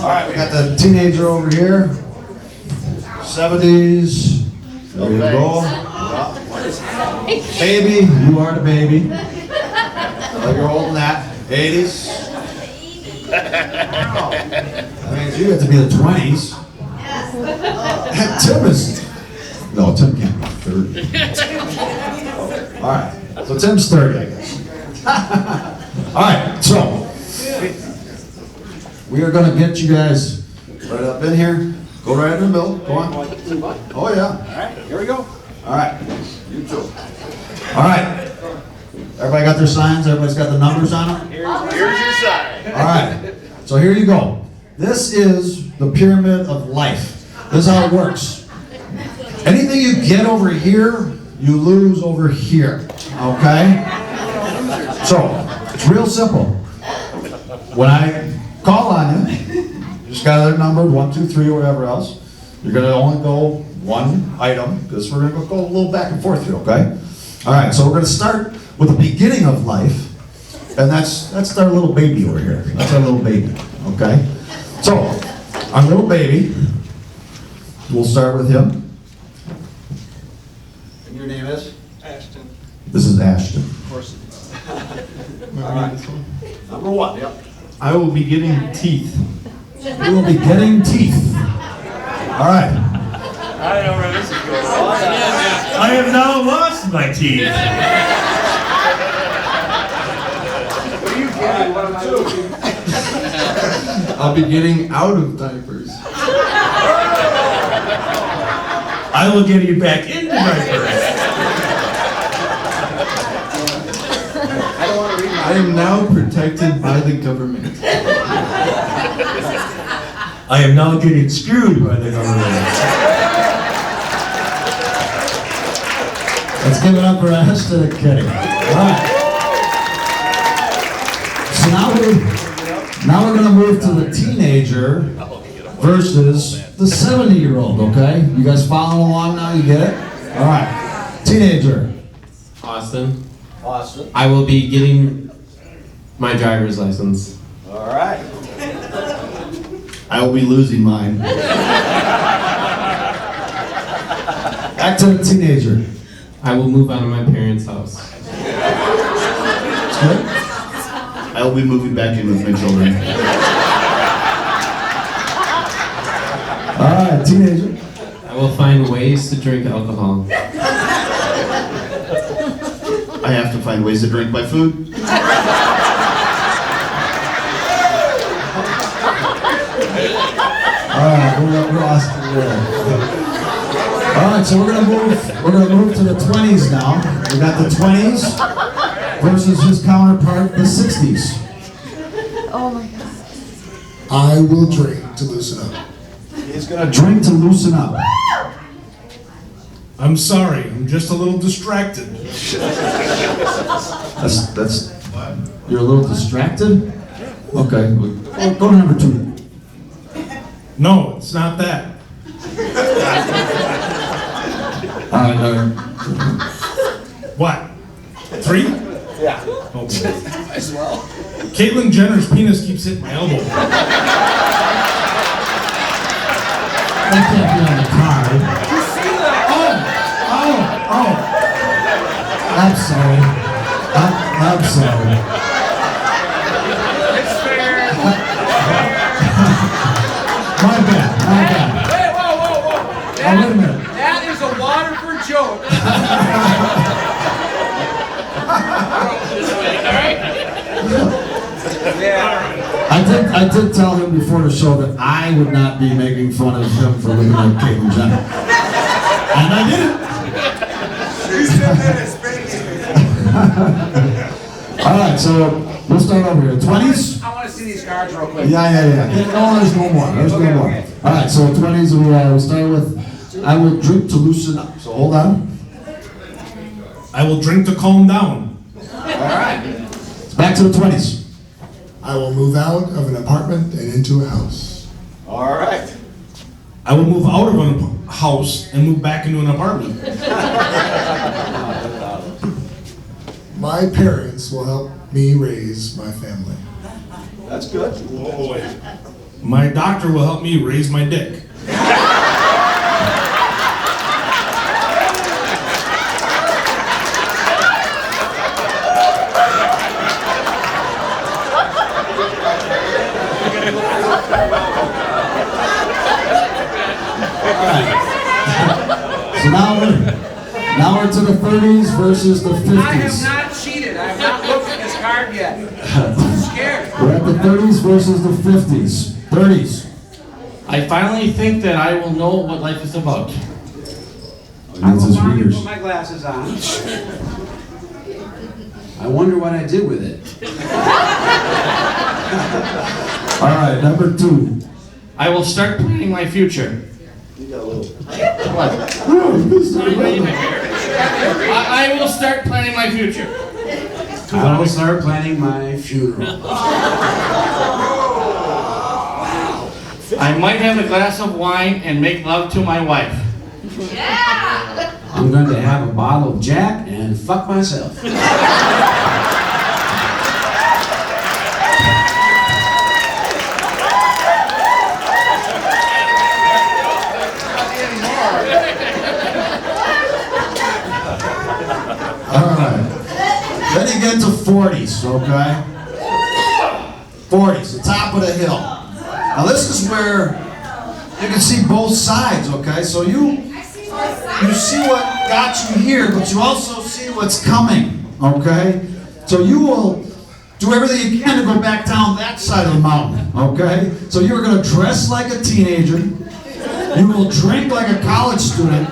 right, we got the teenager over here. 70s. There you go. Baby, you are the baby. Oh, you're holding that. 80s. That means you have to be the 20s. Tim is. No, Tim can't be 30. All right, so Tim's 30, I guess. All right, so we are going to get you guys right up in here. Go right in the middle. Go on. Oh, yeah. All right, here we go. All right, you too. All right. Everybody got their signs? Everybody's got the numbers on them? Here's your sign. All right. So here you go. This is the pyramid of life. This is how it works. Anything you get over here, you lose over here. Okay? So, it's real simple. When I call on you, you just got it numbered 1, 2, 3, or whatever else. You're going to only go one item, because we're going to go a little back and forth here, okay? All right, so we're going to start with the beginning of life, and that's our little baby over here. That's our little baby, okay? So, our little baby, we'll start with him. And your name is? Ashton. This is Ashton. Of course it is. All right. Number 1, yep. I will be getting teeth. You will be getting teeth. All right. I know where this is going. I have now lost my teeth. What are you getting? What am I looking? I'll be getting out of diapers. I will get you back into diapers. I don't want to read I am now protected by the government. I am now getting screwed by the government. Let's give it up for Ashton and Kenny. All right. So now we're going to move to the teenager versus the 70-year-old, okay? You guys following along now? You get it? All right. Teenager. Austin, Austin. I will be getting my driver's license. All right. I will be losing mine. Back to the teenager. I will move out of my parents' house. That's good. I will be moving back in with my children. All right, teenager. I will find ways to drink alcohol. I have to find ways to drink my food. All right, we're Austin. All right, so we're gonna move to the 20s now. We got the 20s versus his counterpart, the 60s. Oh my God. I will drink to loosen up. He's going to Drink to loosen up. I'm sorry, I'm just a little distracted. That's. You're a little distracted. Okay, go to number 2. No, it's not that. All right. What? 3? Yeah. Okay. As well. Caitlyn Jenner's penis keeps hitting my elbow. That can't be on the card. Oh. I'm sorry. I'm sorry. It's fair. My bad. Hey, whoa. Oh, wait a minute. That is a Waterford joke. I did tell him before the show that I would not be making fun of him for looking like Caitlyn Jenner. And I didn't. You said that as baby. All right, so we'll start over here. 20s? I want to see these cards real quick. Yeah. No, there's no more. Okay. All right, so 20s, we'll start with, I will drink to loosen up. So hold on. I will drink to calm down. Back to the 20s. I will move out of an apartment and into a house. All right. I will move out of a house and move back into an apartment. My parents will help me raise my family. That's good. Whoa, wait. My doctor will help me raise my dick. So now we're to the 30s versus the 50s. I have not cheated. I have not looked at this card yet. I'm scared. We're at the 30s versus the 50s. 30s. I finally think that I will know what life is about. It I needs will his finally readers. put my glasses on. I wonder what I did with it. All right, number 2. I will start planning my future. What? I will start planning my future. I will start planning my funeral. I might have a glass of wine and make love to my wife. I'm going to have a bottle of Jack and fuck myself. Alright. Then you get to 40s, okay? 40s, the top of the hill. Now this is where you can see both sides, okay? So you see what got you here, but you also see what's coming, okay? So you will do everything you can to go back down that side of the mountain, okay? So you're going to dress like a teenager. You will drink like a college student.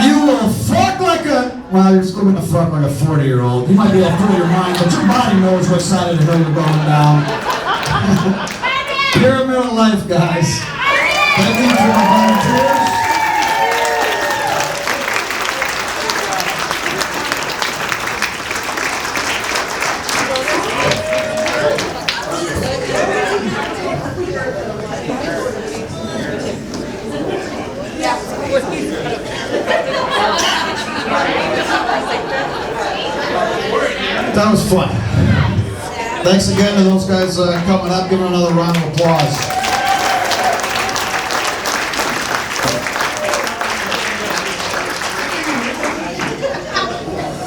You will fuck like a, well, you're still going to fuck like a 40-year-old. You might be able to free your mind, but your body knows what side of the hill you're going down. Pyramid of life, guys. Thank you for my volunteers. That was fun. Thanks again to those guys coming up. Give them another round of applause.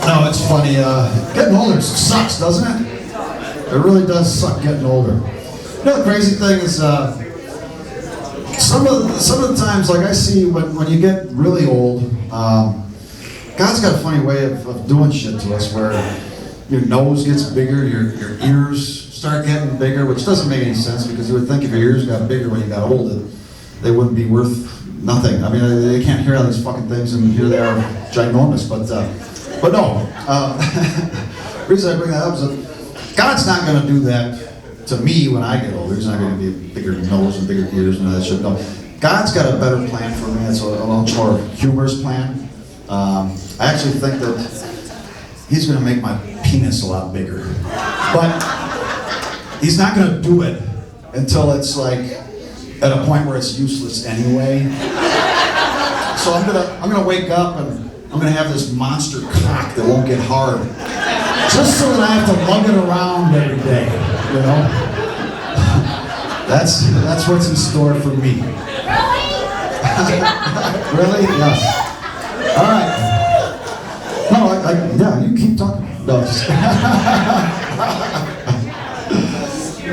No, it's funny. Getting older sucks, doesn't it? It really does suck getting older. You know, the crazy thing is, some of the times, like I see when you get really old, God's got a funny way of doing shit to us where your nose gets bigger, your ears start getting bigger, which doesn't make any sense because you would think if your ears got bigger when you got older, they wouldn't be worth nothing. I mean, they can't hear all these fucking things, and here they are, ginormous. But no. The reason I bring that up is that God's not going to do that to me when I get older. He's not going to be a bigger nose and bigger ears and all that shit. No, God's got a better plan for me. It's a much more humorous plan. I actually think that He's going to make my penis a lot bigger. But He's not going to do it until it's like at a point where it's useless anyway. So I'm gonna wake up and I'm gonna have this monster cock that won't get hard, just so that I have to lug it around every day. You know, that's what's in store for me. Really? Yes. All right. No, yeah, you keep talking. No, just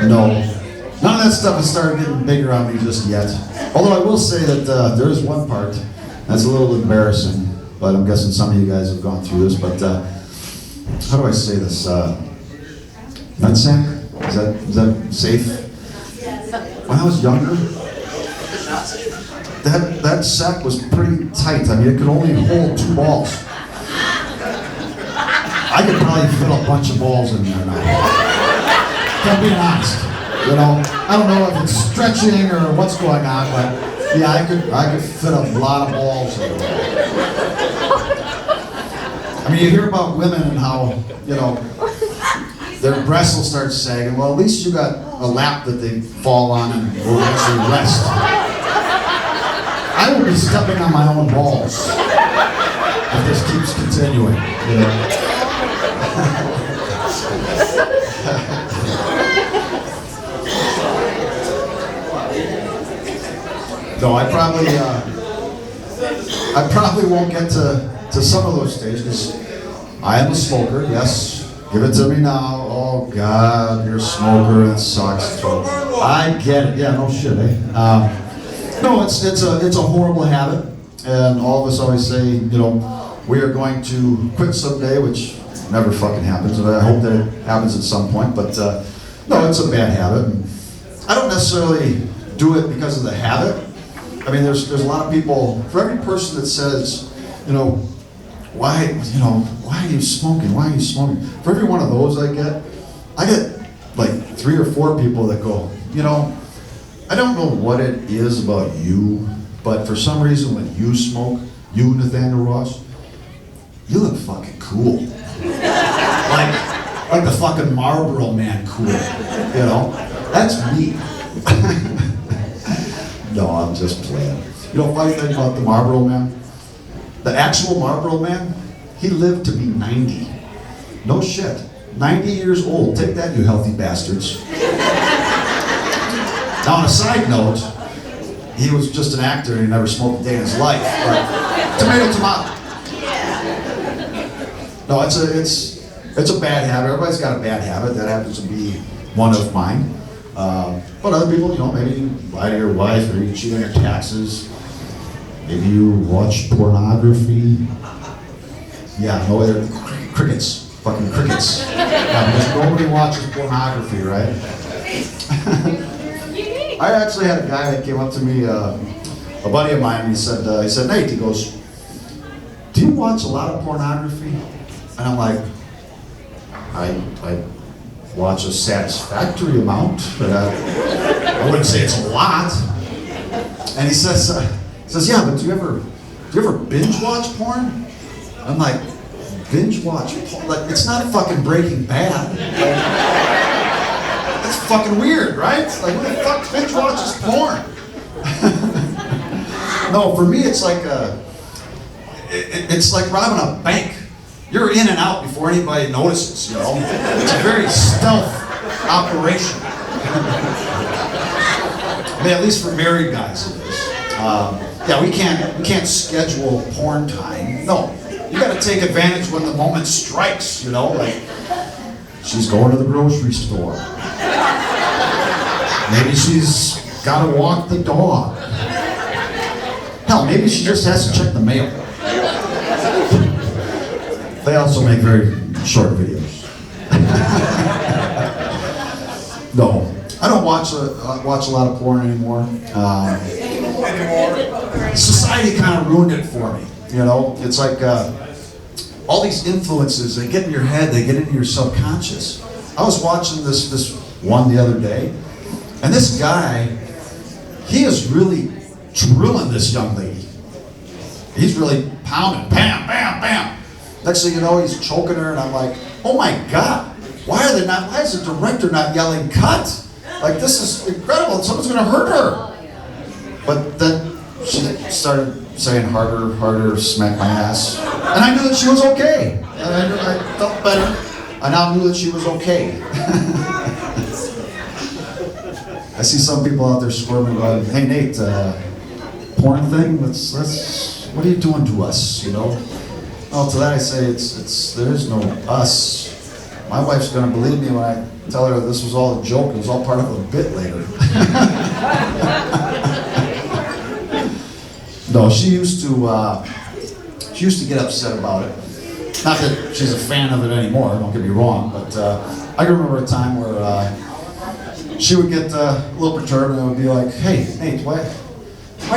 no. None of that stuff has started getting bigger on me just yet. Although I will say that there is one part that's a little embarrassing, but I'm guessing some of you guys have gone through this. But how do I say this? Nutsack? Is that safe? When I was younger, that sack was pretty tight. I mean, it could only hold 2 balls. I could probably fit a bunch of balls in there now. I'm being honest. You know, I don't know if it's stretching or what's going on, but yeah, I could fit a lot of balls in there. I mean, you hear about women and how, you know, their breasts will start sagging. Well, at least you got a lap that they fall on and will actually rest. I will be stepping on my own balls if this keeps continuing, you know. No, I probably won't get to some of those stages. I am a smoker, yes. Give it to me now. Oh God, you're a smoker. It sucks. I get it. Yeah, no shit, eh? No, it's a horrible habit, and all of us always say, you know, we are going to quit someday, which never fucking happens. And I hope that it happens at some point. But no, it's a bad habit. I don't necessarily do it because of the habit. I mean, there's a lot of people, for every person that says, you know, why are you smoking? Why are you smoking? For every one of those I get like 3 or 4 people that go, I don't know what it is about you, but for some reason when you smoke, you, Nathaniel Ross, you look fucking cool. like the fucking Marlboro Man cool, That's me. No, I'm just playing. Funny thing about the Marlboro Man? The actual Marlboro Man, he lived to be 90. No shit. 90 years old. Take that, you healthy bastards. Now, on a side note, he was just an actor and he never smoked a day in his life. But tomato. No, it's a bad habit. Everybody's got a bad habit. That happens to be one of mine. But other people, maybe you lie to your wife, or you cheat on your taxes. Maybe you watch pornography. Yeah, no other crickets, fucking crickets. Yeah, because nobody watches pornography, right? I actually had a guy that came up to me, a buddy of mine, and he said, Nate, he goes, do you watch a lot of pornography? And I'm like, I watch a satisfactory amount, but I wouldn't say it's a lot. And he says, yeah, but do you ever binge watch porn? I'm like, binge watch porn? Like, it's not fucking Breaking Bad. That's fucking weird, right? Like, who the fuck binge watches porn? No, for me, it's like it's like robbing a bank. You're in and out before anybody notices, It's a very stealth operation. I mean, at least for married guys it is. Yeah, we can't schedule porn time. No, you got to take advantage when the moment strikes. Like she's going to the grocery store. Maybe she's got to walk the dog. Hell, maybe she just has to check the mail. They also make very short videos. No, I don't watch a lot of porn anymore. Society kind of ruined it for me. It's like all these influences, they get in your head, they get into your subconscious. I was watching this one the other day, and this guy, he is really drilling this young lady. He's really pounding, bam, bam, bam. Next thing you know, he's choking her, and I'm like, oh my God, why is the director not yelling cut? Like, this is incredible, someone's gonna hurt her. But then she started saying harder, smack my ass. And I knew that she was okay. And I felt better. I now knew that she was okay. I see some people out there squirming going, hey Nate, porn thing, what are you doing to us, Well, to that I say, there is no us. My wife's gonna believe me when I tell her this was all a joke, it was all part of a bit later. No, she used to get upset about it. Not that she's a fan of it anymore, don't get me wrong, but I can remember a time where she would get a little perturbed and would be like, hey, Nate, why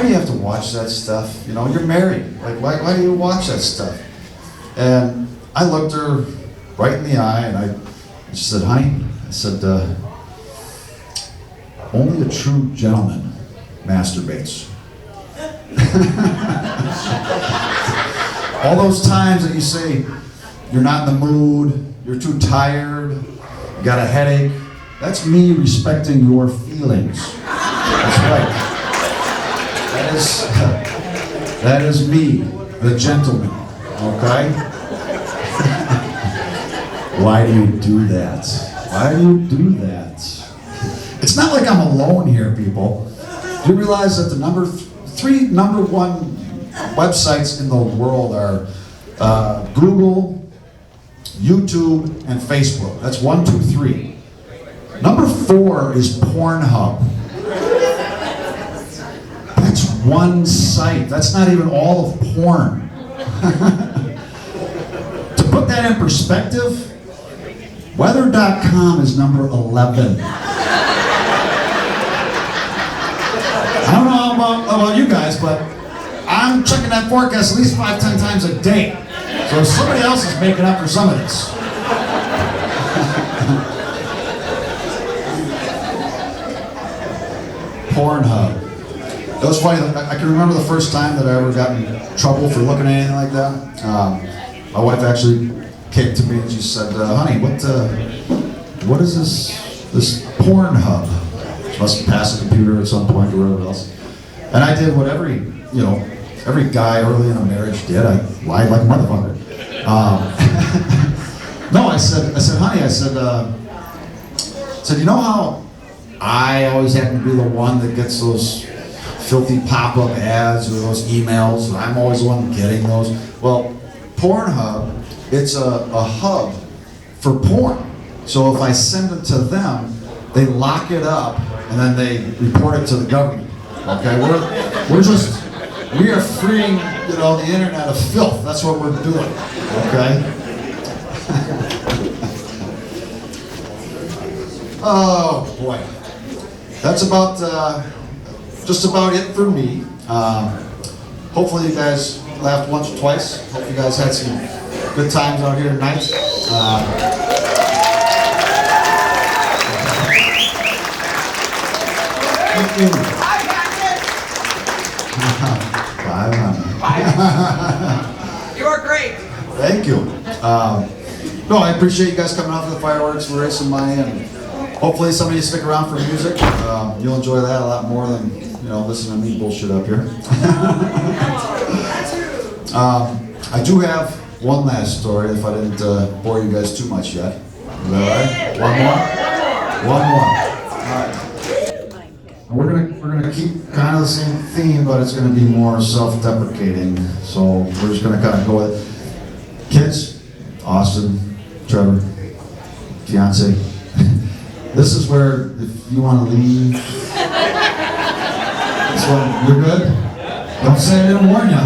do you have to watch that stuff? You're married. Like, why do you watch that stuff? And I looked her right in the eye and she said, honey, I said, only a true gentleman masturbates. All those times that you say you're not in the mood, you're too tired, you got a headache, that's me respecting your feelings. That's right. That is me, the gentleman, okay? Why do you do that? Why do you do that? It's not like I'm alone here, people. Do you realize that the number 1 websites in the world are Google, YouTube, and Facebook? That's 1, 2, 3. Number 4 is Pornhub. That's one site. That's not even all of porn. To put that in perspective, weather.com is number 11. I don't know about you guys, but I'm checking that forecast at least 5-10 times a day. So somebody else is making up for some of this. Pornhub. It was funny. I can remember the first time that I ever got in trouble for looking at anything like that. My wife actually came to me and she said, "Honey, what is this Pornhub?" She must have passed a computer at some point or whatever else. And I did what every guy early in a marriage did. I lied like a motherfucker. No, I said, honey, I said, you know how I always happen to be the one that gets those filthy pop-up ads or those emails, and I'm always the one getting those? Well, Pornhub, it's a hub for porn. So if I send it to them, they lock it up and then they report it to the government. Okay, we are freeing, the internet of filth. That's what we're doing. Okay. Oh boy, that's about just about it for me. Hopefully you guys laughed once or twice. Hope you guys had some good times out here tonight. You are great. Thank you. No, I appreciate you guys coming out for the fireworks. We're racing my end. Hopefully some of you stick around for music. You'll enjoy that a lot more than listening to me bullshit up here. I do have one last story. If I didn't bore you guys too much yet. Is that all right? One more. All right. We're gonna keep kind of the same theme, but it's gonna be more self-deprecating. So we're just gonna kind of go with it. Kids, Austin, Trevor, fiance. This is where, if you want to leave, this one, you're good? Don't say I didn't warn you.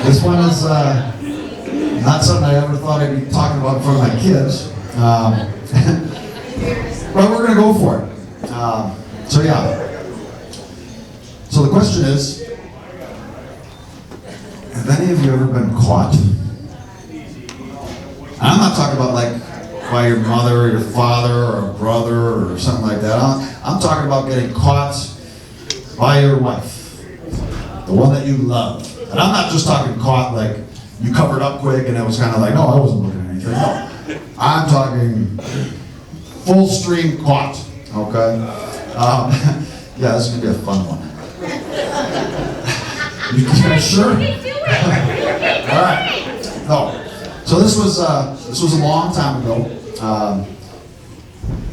This one is not something I ever thought I'd be talking about in front of my kids. But we're going to go for it. So yeah. So the question is, have any of you ever been caught? I'm not talking about like by your mother or your father or a brother or something like that. I'm talking about getting caught by your wife, the one that you love. And I'm not just talking caught like you covered up quick and it was kind of like, no, I wasn't looking at anything. No, I'm talking full stream caught. Okay. Yeah, this is gonna be a fun one. You guys sure? All right. No. So this was a long time ago.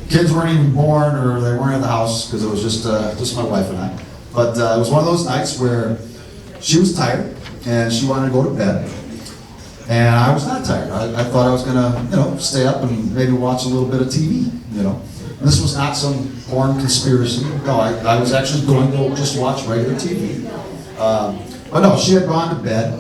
Kids weren't even born, or they weren't in the house because it was just my wife and I. But it was one of those nights where she was tired and she wanted to go to bed, and I was not tired. I thought I was gonna, stay up and maybe watch a little bit of TV. And this was not some porn conspiracy. No, I was actually going to just watch regular TV. But no, she had gone to bed.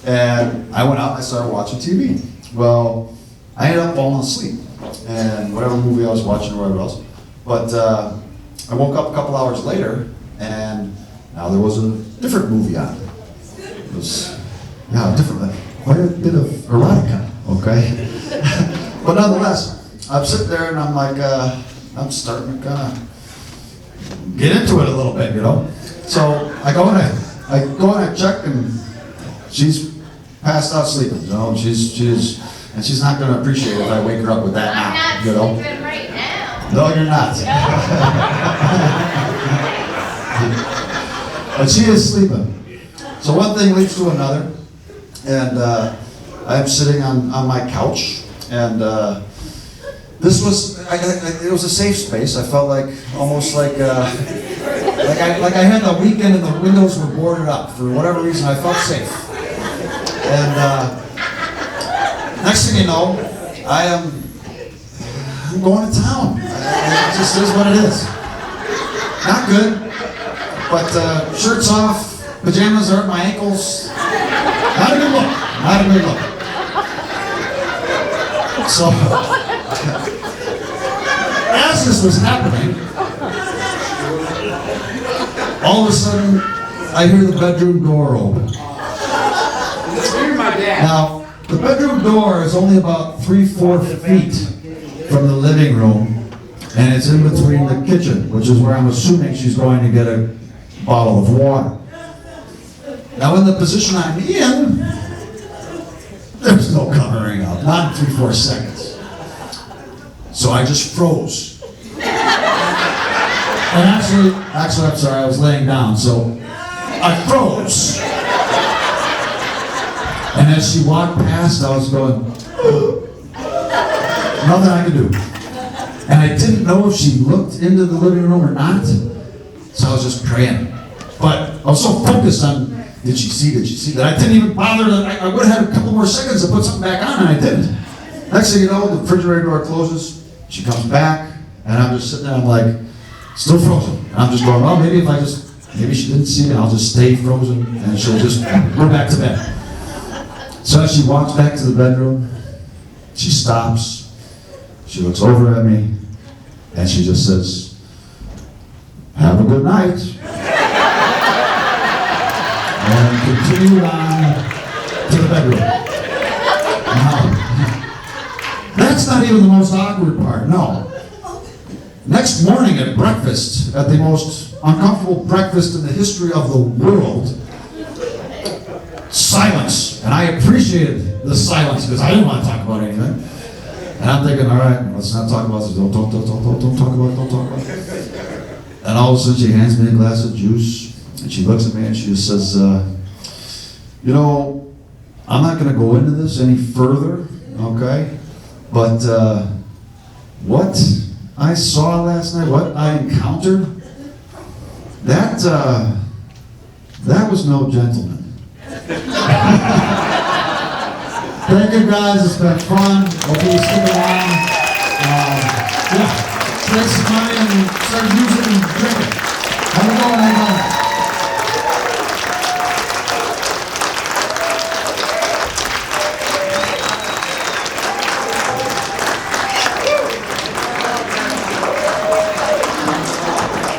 And I went out and I started watching TV. Well, I ended up falling asleep, and whatever movie I was watching or whatever else. But I woke up a couple hours later, and now there was a different movie on. It was, different, quite a bit of erotica, okay? But nonetheless, I'm sitting there and I'm like, I'm starting to kind of get into it a little bit, So I go and I check, and she's passed out sleeping, she's not going to appreciate it if I wake her up with that now, Sleeping right now. No, you're not. But she is sleeping. So one thing leads to another, and I'm sitting on my couch, and this was it was a safe space. I felt like almost like I had the weekend and the windows were boarded up. For whatever reason, I felt safe. And next thing you know, I'm going to town. It just is what it is. Not good, but shirts off, pajamas are at my ankles. Not a good look. Not a good look. So, as this was happening, all of a sudden, I hear the bedroom door open. You're my dad. Now, the bedroom door is only about 3-4 feet from the living room, and it's in between the kitchen, which is where I'm assuming she's going to get a bottle of water. Now, in the position I'm in, there's no covering up, not in 3-4 seconds. So I just froze. And actually, I'm sorry, I was laying down, so I froze. And as she walked past, I was going, nothing I could do. And I didn't know if she looked into the living room or not, so I was just praying. But I was so focused on, did she see, that I didn't even bother, I would have had a couple more seconds to put something back on, and I didn't. Next thing you know, the refrigerator door closes, she comes back, and I'm just sitting there, I'm like, still frozen. And I'm just going, well, maybe she didn't see it, I'll just stay frozen, and she'll just go back to bed. So as she walks back to the bedroom, she stops, she looks over at me, and she just says, have a good night. And continued on to the bedroom. Now, that's not even the most awkward part, no. Next morning at breakfast, at the most uncomfortable breakfast in the history of the world, silence. And I appreciated the silence because I didn't want to talk about anything. And I'm thinking, all right, let's not talk about this. Don't talk about it. And all of a sudden she hands me a glass of juice and she looks at me and she just says, you know, I'm not going to go into this any further, okay? But what I saw last night, what I encountered, that was no gentleman. Thank you guys, it's been fun. Hope you stick around. Yeah, take some money and start using and drinking. Have a good one, everyone.